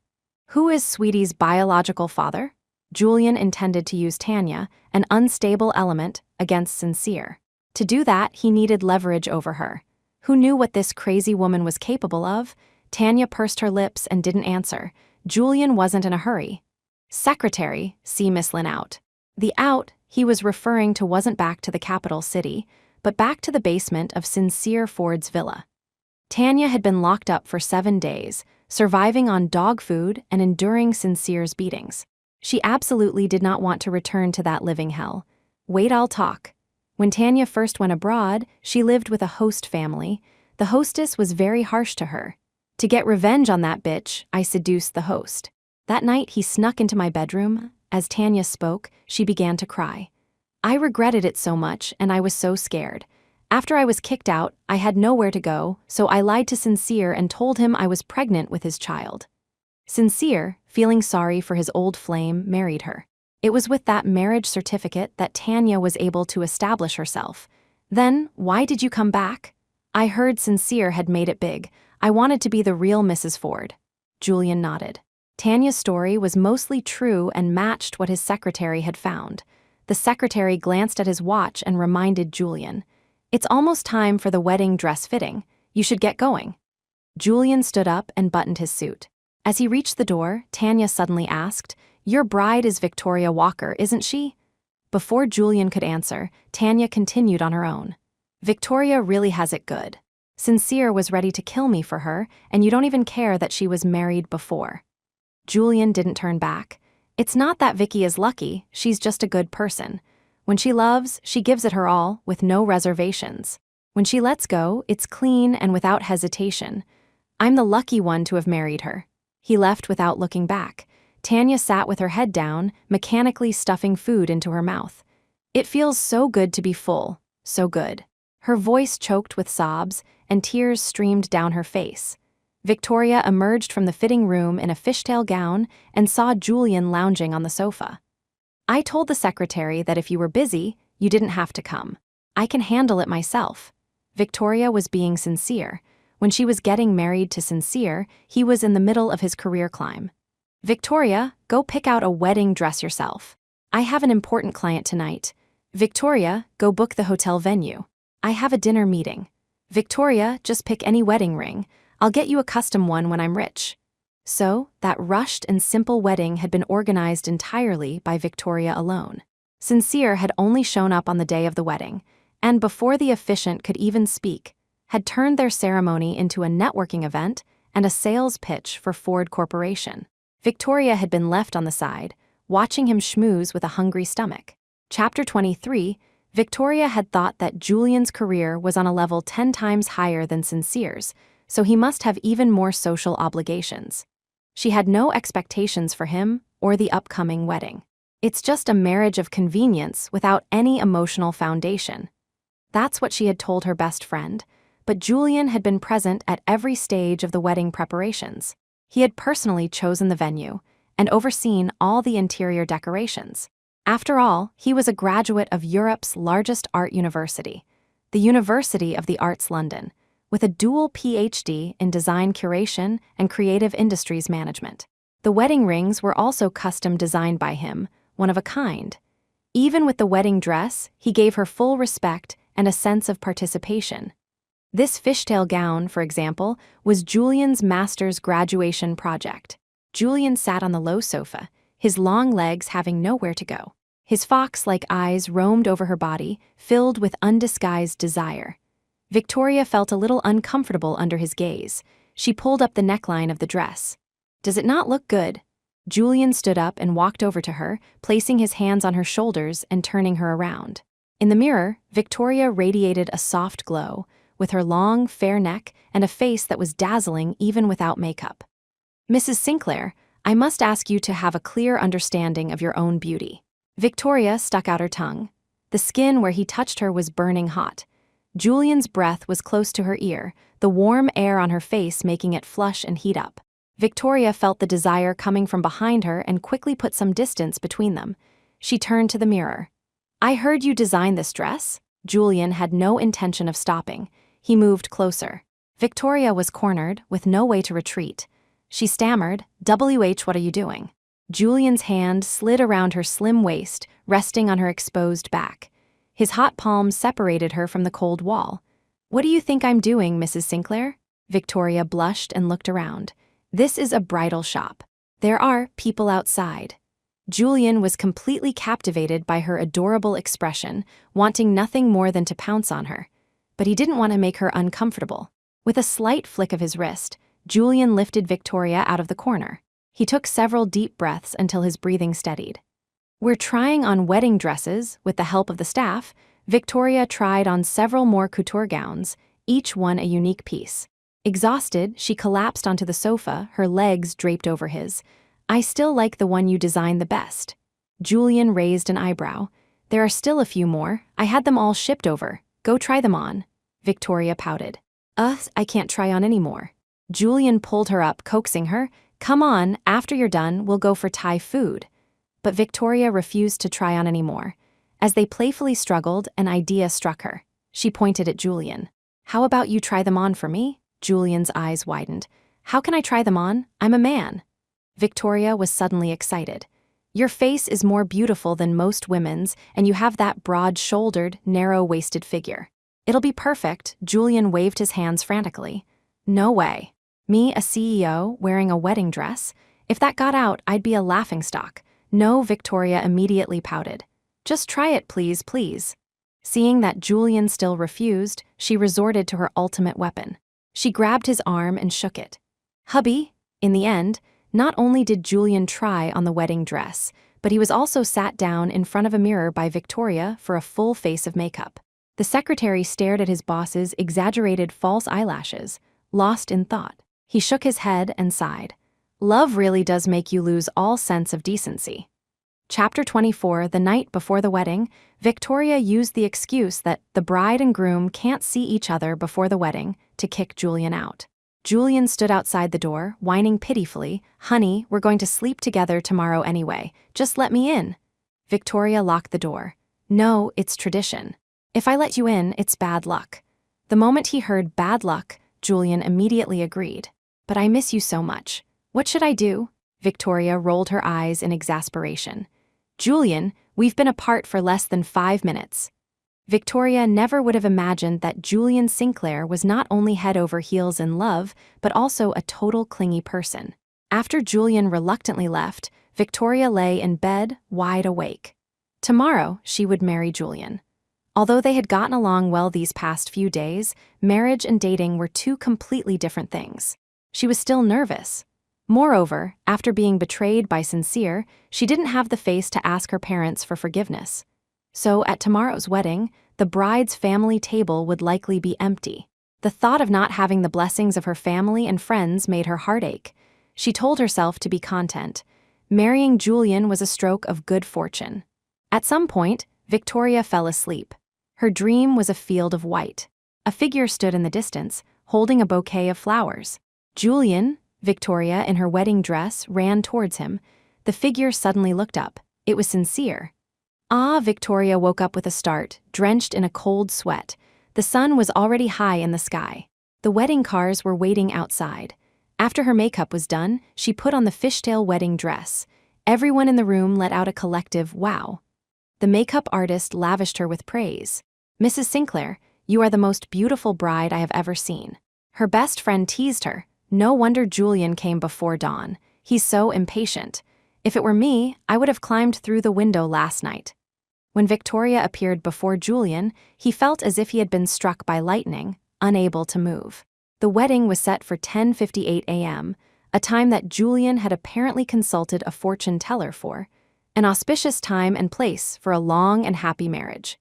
Who is Sweetie's biological father? Julian intended to use Tanya, an unstable element, against Sincere. To do that, he needed leverage over her. Who knew what this crazy woman was capable of? Tanya pursed her lips and didn't answer. Julian wasn't in a hurry. "Secretary, see Miss Lynn out." The out he was referring to wasn't back to the capital city, but back to the basement of Sincere Ford's villa. Tanya had been locked up for 7 days, surviving on dog food and enduring Sincere's beatings. She absolutely did not want to return to that living hell. Wait, I'll talk. When Tanya first went abroad, she lived with a host family. The hostess was very harsh to her. "To get revenge on that bitch, I seduced the host. That night he snuck into my bedroom. As Tanya spoke, she began to cry. I regretted it so much, and I was so scared. After I was kicked out, I had nowhere to go, so I lied to Sincere and told him I was pregnant with his child. Sincere, feeling sorry for his old flame, married her. It was with that marriage certificate that Tanya was able to establish herself. Then, why did you come back? I heard Sincere had made it big. I wanted to be the real Mrs. Ford." Julian nodded. Tanya's story was mostly true and matched what his secretary had found. The secretary glanced at his watch and reminded Julian, "It's almost time for the wedding dress fitting. You should get going." Julian stood up and buttoned his suit. As he reached the door, Tanya suddenly asked, "Your bride is Victoria Walker, isn't she?" Before Julian could answer, Tanya continued on her own. "Victoria really has it good. Sincere was ready to kill me for her, and you don't even care that she was married before." Julian didn't turn back. "It's not that Vicky is lucky, she's just a good person. When she loves, she gives it her all, with no reservations. When she lets go, it's clean and without hesitation. I'm the lucky one to have married her." He left without looking back. Tanya sat with her head down, mechanically stuffing food into her mouth. "It feels so good to be full, so good." Her voice choked with sobs, and tears streamed down her face. Victoria emerged from the fitting room in a fishtail gown and saw Julian lounging on the sofa. "I told the secretary that if you were busy, you didn't have to come. I can handle it myself." Victoria was being sincere. When she was getting married to Sincere, he was in the middle of his career climb. Victoria, go pick out a wedding dress yourself. I have an important client tonight. Victoria, go book the hotel venue. I have a dinner meeting. Victoria, just pick any wedding ring. I'll get you a custom one when I'm rich. So, that rushed and simple wedding had been organized entirely by Victoria alone. Sincere had only shown up on the day of the wedding, and before the officiant could even speak, had turned their ceremony into a networking event and a sales pitch for Ford Corporation. Victoria had been left on the side, watching him schmooze with a hungry stomach. Chapter 23, Victoria had thought that Julian's career was on a level 10 times higher than Sincere's, so he must have even more social obligations. She had no expectations for him or the upcoming wedding. It's just a marriage of convenience without any emotional foundation. That's what she had told her best friend, but Julian had been present at every stage of the wedding preparations. He had personally chosen the venue and overseen all the interior decorations. After all, he was a graduate of Europe's largest art university, the University of the Arts London, with a dual PhD in design curation and creative industries management. The wedding rings were also custom designed by him, one of a kind. Even with the wedding dress, he gave her full respect and a sense of participation. This fishtail gown, for example, was Julian's master's graduation project. Julian sat on the low sofa, his long legs having nowhere to go. His fox-like eyes roamed over her body, filled with undisguised desire. Victoria felt a little uncomfortable under his gaze. She pulled up the neckline of the dress. "Does it not look good?" Julian stood up and walked over to her, placing his hands on her shoulders and turning her around. In the mirror, Victoria radiated a soft glow, with her long, fair neck and a face that was dazzling even without makeup. "Mrs. Sinclair, I must ask you to have a clear understanding of your own beauty." Victoria stuck out her tongue. The skin where he touched her was burning hot. Julian's breath was close to her ear, the warm air on her face making it flush and heat up. Victoria felt the desire coming from behind her and quickly put some distance between them. She turned to the mirror. "I heard you design this dress?" Julian had no intention of stopping. He moved closer. Victoria was cornered, with no way to retreat. She stammered, "WH, what are you doing?" Julian's hand slid around her slim waist, resting on her exposed back. His hot palms separated her from the cold wall. "What do you think I'm doing, Mrs. Sinclair?" Victoria blushed and looked around. "This is a bridal shop. There are people outside." Julian was completely captivated by her adorable expression, wanting nothing more than to pounce on her. But he didn't want to make her uncomfortable. With a slight flick of his wrist, Julian lifted Victoria out of the corner. He took several deep breaths until his breathing steadied. "We're trying on wedding dresses with the help of the staff." Victoria tried on several more couture gowns, each one a unique piece. Exhausted, she collapsed onto the sofa, her legs draped over his. "I still like the one you designed the best." Julian raised an eyebrow. "There are still a few more. I had them all shipped over. Go try them on." Victoria pouted. I can't try on anymore." Julian pulled her up, coaxing her. "Come on, after you're done, we'll go for Thai food." But Victoria refused to try on anymore. As they playfully struggled, an idea struck her. She pointed at Julian. "How about you try them on for me?" Julian's eyes widened. "How can I try them on? I'm a man." Victoria was suddenly excited. "Your face is more beautiful than most women's, and you have that broad-shouldered, narrow-waisted figure. It'll be perfect." Julian waved his hands frantically. "No way. Me, a CEO, wearing a wedding dress? If that got out, I'd be a laughingstock." "No," Victoria immediately pouted. "Just try it, please, please." Seeing that Julian still refused, she resorted to her ultimate weapon. She grabbed his arm and shook it. "Hubby." In the end, not only did Julian try on the wedding dress, but he was also sat down in front of a mirror by Victoria for a full face of makeup. The secretary stared at his boss's exaggerated false eyelashes, lost in thought. He shook his head and sighed. "Love really does make you lose all sense of decency." Chapter 24, the night before the wedding, Victoria used the excuse that the bride and groom can't see each other before the wedding to kick Julian out. Julian stood outside the door, whining pitifully, "Honey, we're going to sleep together tomorrow anyway. Just let me in." Victoria locked the door. "No, it's tradition. If I let you in, it's bad luck." The moment he heard bad luck, Julian immediately agreed. But I miss you so much. What should I do? Victoria rolled her eyes in exasperation. Julian, we've been apart for less than 5 minutes. Victoria never would have imagined that Julian Sinclair was not only head over heels in love, but also a total clingy person. After Julian reluctantly left, Victoria lay in bed, wide awake. Tomorrow, she would marry Julian. Although they had gotten along well these past few days, marriage and dating were two completely different things. She was still nervous. Moreover, after being betrayed by Sincere, she didn't have the face to ask her parents for forgiveness. So, at tomorrow's wedding, the bride's family table would likely be empty. The thought of not having the blessings of her family and friends made her heart ache. She told herself to be content. Marrying Julian was a stroke of good fortune. At some point, Victoria fell asleep. Her dream was a field of white. A figure stood in the distance, holding a bouquet of flowers. Julian, Victoria in her wedding dress, ran towards him. The figure suddenly looked up. It was Sincere. Ah, Victoria woke up with a start, drenched in a cold sweat. The sun was already high in the sky. The wedding cars were waiting outside. After her makeup was done, she put on the fishtail wedding dress. Everyone in the room let out a collective wow. The makeup artist lavished her with praise. Mrs. Sinclair, you are the most beautiful bride I have ever seen. Her best friend teased her. No wonder Julian came before dawn. He's so impatient. If it were me, I would have climbed through the window last night. When Victoria appeared before Julian, he felt as if he had been struck by lightning, unable to move. The wedding was set for 10:58 a.m., a time that Julian had apparently consulted a fortune teller for, an auspicious time and place for a long and happy marriage.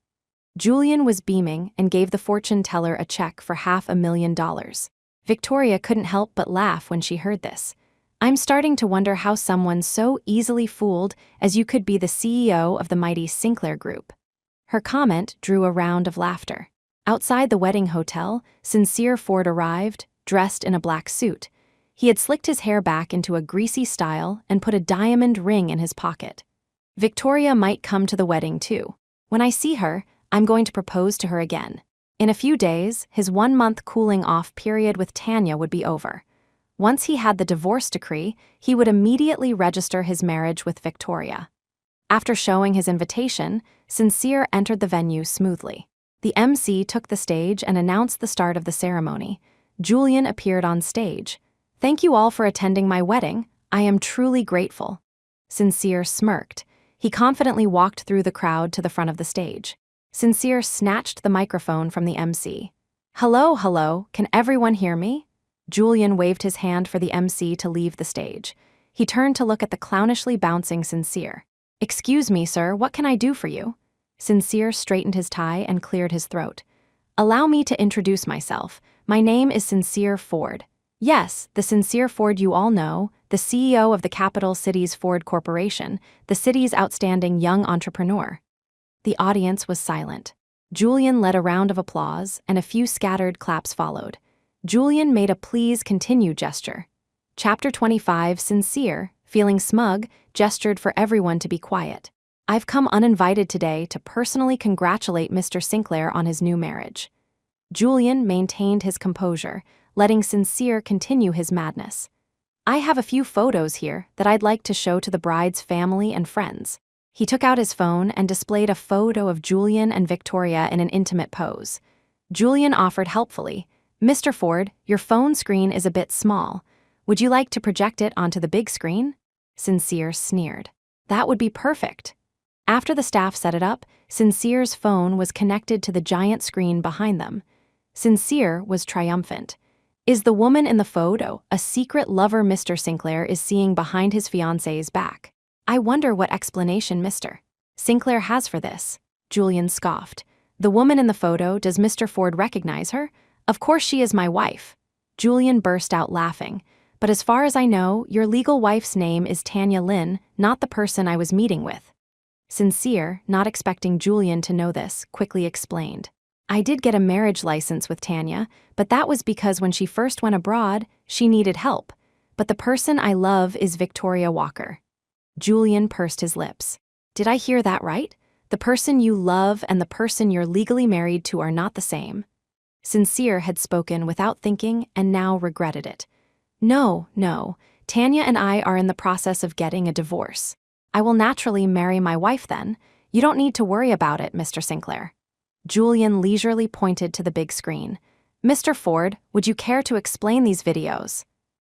Julian was beaming and gave the fortune teller a check for $500,000. Victoria couldn't help but laugh when she heard this. I'm starting to wonder how someone so easily fooled as you could be the CEO of the mighty Sinclair Group. Her comment drew a round of laughter. Outside the wedding hotel, Sincere Ford arrived, dressed in a black suit. He had slicked his hair back into a greasy style and put a diamond ring in his pocket. Victoria might come to the wedding too. When I see her, I'm going to propose to her again. In a few days, his 1-month cooling-off period with Tanya would be over. Once he had the divorce decree, he would immediately register his marriage with Victoria. After showing his invitation, Sincere entered the venue smoothly. The MC took the stage and announced the start of the ceremony. Julian appeared on stage. Thank you all for attending my wedding. I am truly grateful. Sincere smirked. He confidently walked through the crowd to the front of the stage. Sincere snatched the microphone from the MC. Hello, hello, can everyone hear me? Julian waved his hand for the MC to leave the stage. He turned to look at the clownishly bouncing Sincere. Excuse me, sir, what can I do for you? Sincere straightened his tie and cleared his throat. Allow me to introduce myself. My name is Sincere Ford. Yes, the Sincere Ford you all know, the CEO of the capital city's Ford Corporation, the city's outstanding young entrepreneur. The audience was silent. Julian led a round of applause, and a few scattered claps followed. Julian made a please continue gesture. Chapter 25, Sincere, feeling smug, gestured for everyone to be quiet. I've come uninvited today to personally congratulate Mr. Sinclair on his new marriage. Julian maintained his composure, letting Sincere continue his madness. I have a few photos here that I'd like to show to the bride's family and friends. He took out his phone and displayed a photo of Julian and Victoria in an intimate pose. Julian offered helpfully, Mr. Ford, your phone screen is a bit small. Would you like to project it onto the big screen? Sincere sneered. That would be perfect. After the staff set it up, Sincere's phone was connected to the giant screen behind them. Sincere was triumphant. Is the woman in the photo a secret lover Mr. Sinclair is seeing behind his fiancée's back? I wonder what explanation Mr. Sinclair has for this. Julian scoffed. The woman in the photo, does Mr. Ford recognize her? Of course she is my wife. Julian burst out laughing. But as far as I know, your legal wife's name is Tanya Lynn, not the person I was meeting with. Sincere, not expecting Julian to know this, quickly explained. I did get a marriage license with Tanya, but that was because when she first went abroad, she needed help. But the person I love is Victoria Walker. Julian pursed his lips. Did I hear that right? The person you love and the person you're legally married to are not the same. Sincere had spoken without thinking and now regretted it. No, no, Tanya and I are in the process of getting a divorce. I will naturally marry my wife then. You don't need to worry about it, Mr. Sinclair. Julian leisurely pointed to the big screen. Mr. Ford, would you care to explain these videos?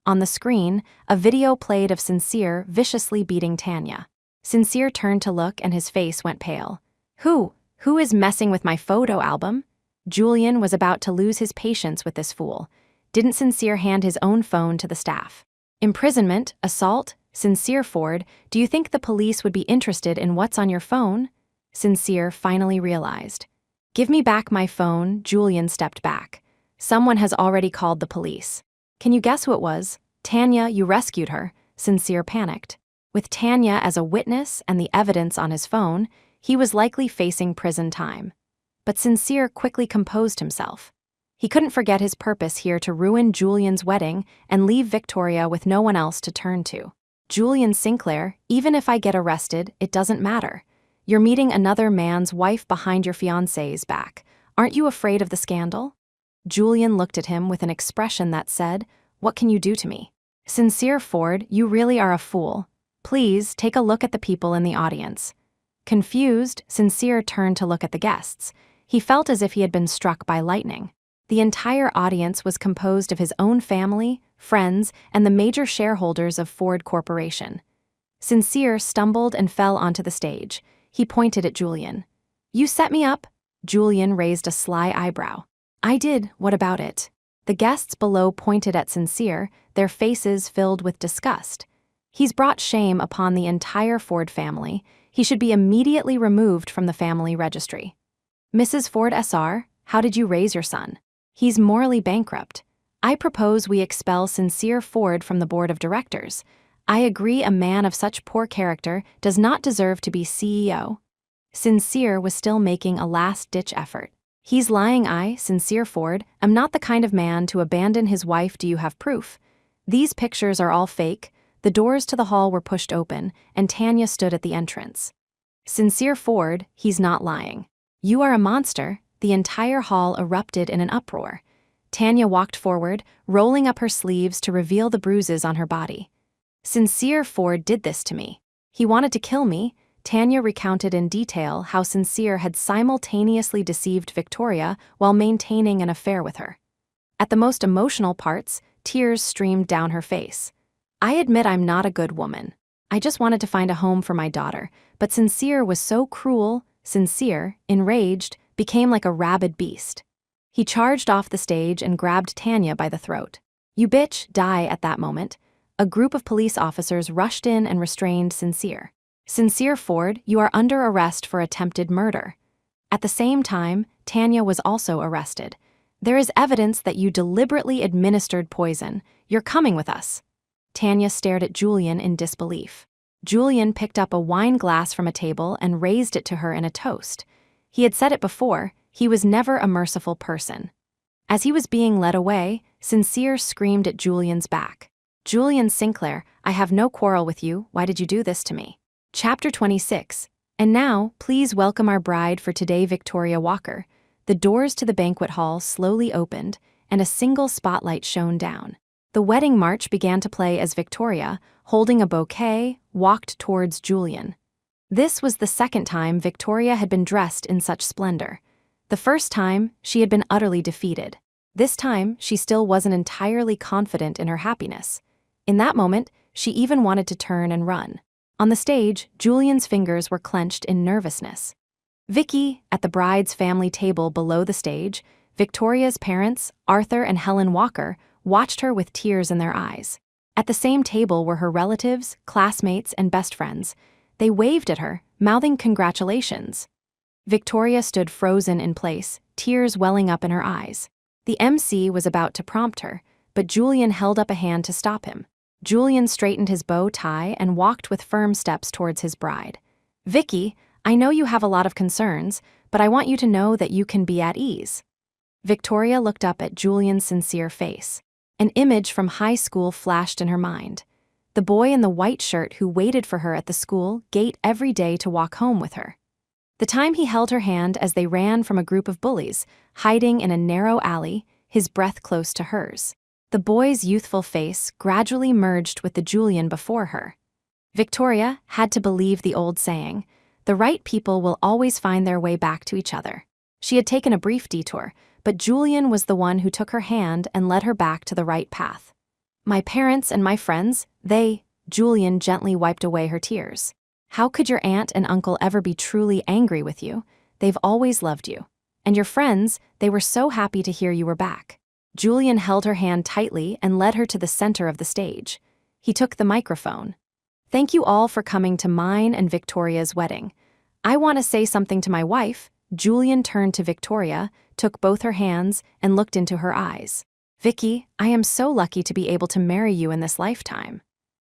On the screen, a video played of Sincere viciously beating Tanya. Sincere turned to look and his face went pale. Who is messing with my photo album? Julian was about to lose his patience with this fool. Didn't Sincere hand his own phone to the staff? Imprisonment, assault, Sincere Ford, do you think the police would be interested in what's on your phone? Sincere finally realized. Give me back my phone, Julian stepped back. Someone has already called the police. Can you guess who it was? Tanya, you rescued her. Sincere panicked. With Tanya as a witness and the evidence on his phone, he was likely facing prison time. But Sincere quickly composed himself. He couldn't forget his purpose here to ruin Julian's wedding and leave Victoria with no one else to turn to. Julian Sinclair, even if I get arrested, it doesn't matter. You're meeting another man's wife behind your fiancé's back. Aren't you afraid of the scandal? Julian looked at him with an expression that said, What can you do to me? Sincere Ford, you really are a fool. Please take a look at the people in the audience. Confused, Sincere turned to look at the guests. He felt as if he had been struck by lightning. The entire audience was composed of his own family, friends, and the major shareholders of Ford Corporation. Sincere stumbled and fell onto the stage. He pointed at Julian. You set me up? Julian raised a sly eyebrow. I did, what about it? The guests below pointed at Sincere, their faces filled with disgust. He's brought shame upon the entire Ford family. He should be immediately removed from the family registry. Mrs. Ford SR, how did you raise your son? He's morally bankrupt. I propose we expel Sincere Ford from the board of directors. I agree a man of such poor character does not deserve to be CEO. Sincere was still making a last-ditch effort. He's lying. I, Sincere Ford, am not the kind of man to abandon his wife. Do you have proof? These pictures are all fake. The doors to the hall were pushed open, and Tanya stood at the entrance. Sincere Ford, he's not lying. You are a monster. The entire hall erupted in an uproar. Tanya walked forward, rolling up her sleeves to reveal the bruises on her body. Sincere Ford did this to me. He wanted to kill me. Tanya recounted in detail how Sincere had simultaneously deceived Victoria while maintaining an affair with her. At the most emotional parts, tears streamed down her face. I admit I'm not a good woman. I just wanted to find a home for my daughter, but Sincere was so cruel. Sincere, enraged, became like a rabid beast. He charged off the stage and grabbed Tanya by the throat. You bitch, die at that moment. A group of police officers rushed in and restrained Sincere. Sincere Ford, you are under arrest for attempted murder. At the same time, Tanya was also arrested. There is evidence that you deliberately administered poison. You're coming with us. Tanya stared at Julian in disbelief. Julian picked up a wine glass from a table and raised it to her in a toast. He had said it before, he was never a merciful person. As he was being led away, Sincere screamed at Julian's back. Julian Sinclair, I have no quarrel with you. Why did you do this to me? Chapter 26. And now, please welcome our bride for today, Victoria Walker. The doors to the banquet hall slowly opened, and a single spotlight shone down. The wedding march began to play as Victoria, holding a bouquet, walked towards Julian. This was the second time Victoria had been dressed in such splendor. The first time, she had been utterly defeated. This time, she still wasn't entirely confident in her happiness. In that moment, she even wanted to turn and run. On the stage, Julian's fingers were clenched in nervousness. Vicky, at the bride's family table below the stage, Victoria's parents, Arthur and Helen Walker, watched her with tears in their eyes. At the same table were her relatives, classmates, and best friends. They waved at her, mouthing congratulations. Victoria stood frozen in place, tears welling up in her eyes. The MC was about to prompt her, but Julian held up a hand to stop him. Julian straightened his bow tie and walked with firm steps towards his bride. Vicky, I know you have a lot of concerns, but I want you to know that you can be at ease. Victoria looked up at Julian's sincere face. An image from high school flashed in her mind. The boy in the white shirt who waited for her at the school gate every day to walk home with her. The time he held her hand as they ran from a group of bullies, hiding in a narrow alley, his breath close to hers. The boy's youthful face gradually merged with the Julian before her. Victoria had to believe the old saying, the right people will always find their way back to each other. She had taken a brief detour, but Julian was the one who took her hand and led her back to the right path. My parents and my friends, Julian gently wiped away her tears. How could your aunt and uncle ever be truly angry with you? They've always loved you. And your friends, they were so happy to hear you were back. Julian held her hand tightly and led her to the center of the stage. He took the microphone. Thank you all for coming to mine and Victoria's wedding. I want to say something to my wife. Julian turned to Victoria, took both her hands, and looked into her eyes. Vicky, I am so lucky to be able to marry you in this lifetime.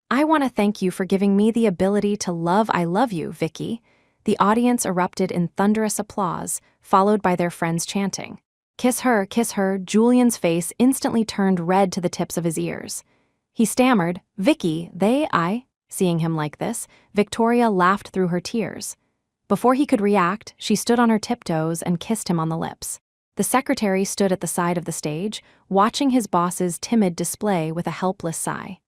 I want to thank you for giving me the ability to love. I love you, Vicky. The audience erupted in thunderous applause, followed by their friends chanting. Kiss her, kiss her. Julian's face instantly turned red to the tips of his ears. He stammered, Vicky, Seeing him like this, Victoria laughed through her tears. Before he could react, she stood on her tiptoes and kissed him on the lips. The secretary stood at the side of the stage, watching his boss's timid display with a helpless sigh.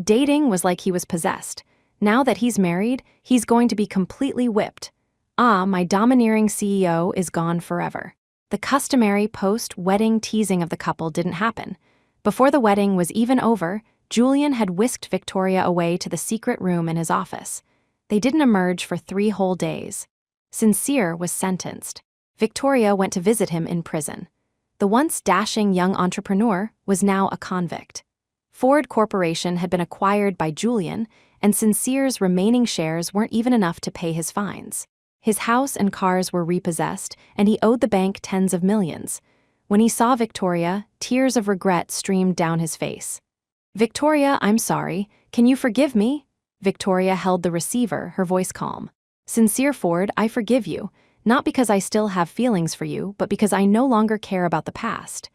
Dating was like he was possessed. Now that he's married, he's going to be completely whipped. My domineering CEO is gone forever. The customary post-wedding teasing of the couple didn't happen. Before the wedding was even over, Julian had whisked Victoria away to the secret room in his office. They didn't emerge for 3 whole days. Sincere was sentenced. Victoria went to visit him in prison. The once dashing young entrepreneur was now a convict. Ford Corporation had been acquired by Julian, and Sincere's remaining shares weren't even enough to pay his fines. His house and cars were repossessed, and he owed the bank tens of millions. When he saw Victoria, tears of regret streamed down his face. Victoria, I'm sorry. Can you forgive me? Victoria held the receiver, her voice calm. Sincere Ford, I forgive you, not because I still have feelings for you, but because I no longer care about the past.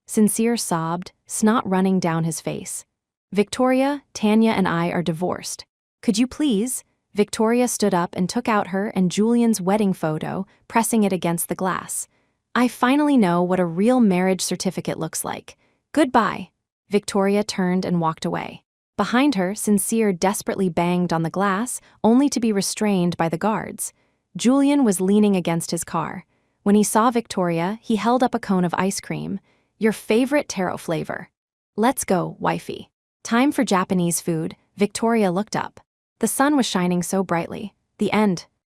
Sincere sobbed, snot running down his face. Victoria, Tanya and I are divorced. Could you please? Victoria stood up and took out her and Julian's wedding photo, pressing it against the glass. I finally know what a real marriage certificate looks like. Goodbye. Victoria turned and walked away. Behind her, Sincere desperately banged on the glass, only to be restrained by the guards. Julian was leaning against his car. When he saw Victoria, he held up a cone of ice cream. Your favorite taro flavor. Let's go, wifey. Time for Japanese food. Victoria looked up. The sun was shining so brightly. The end,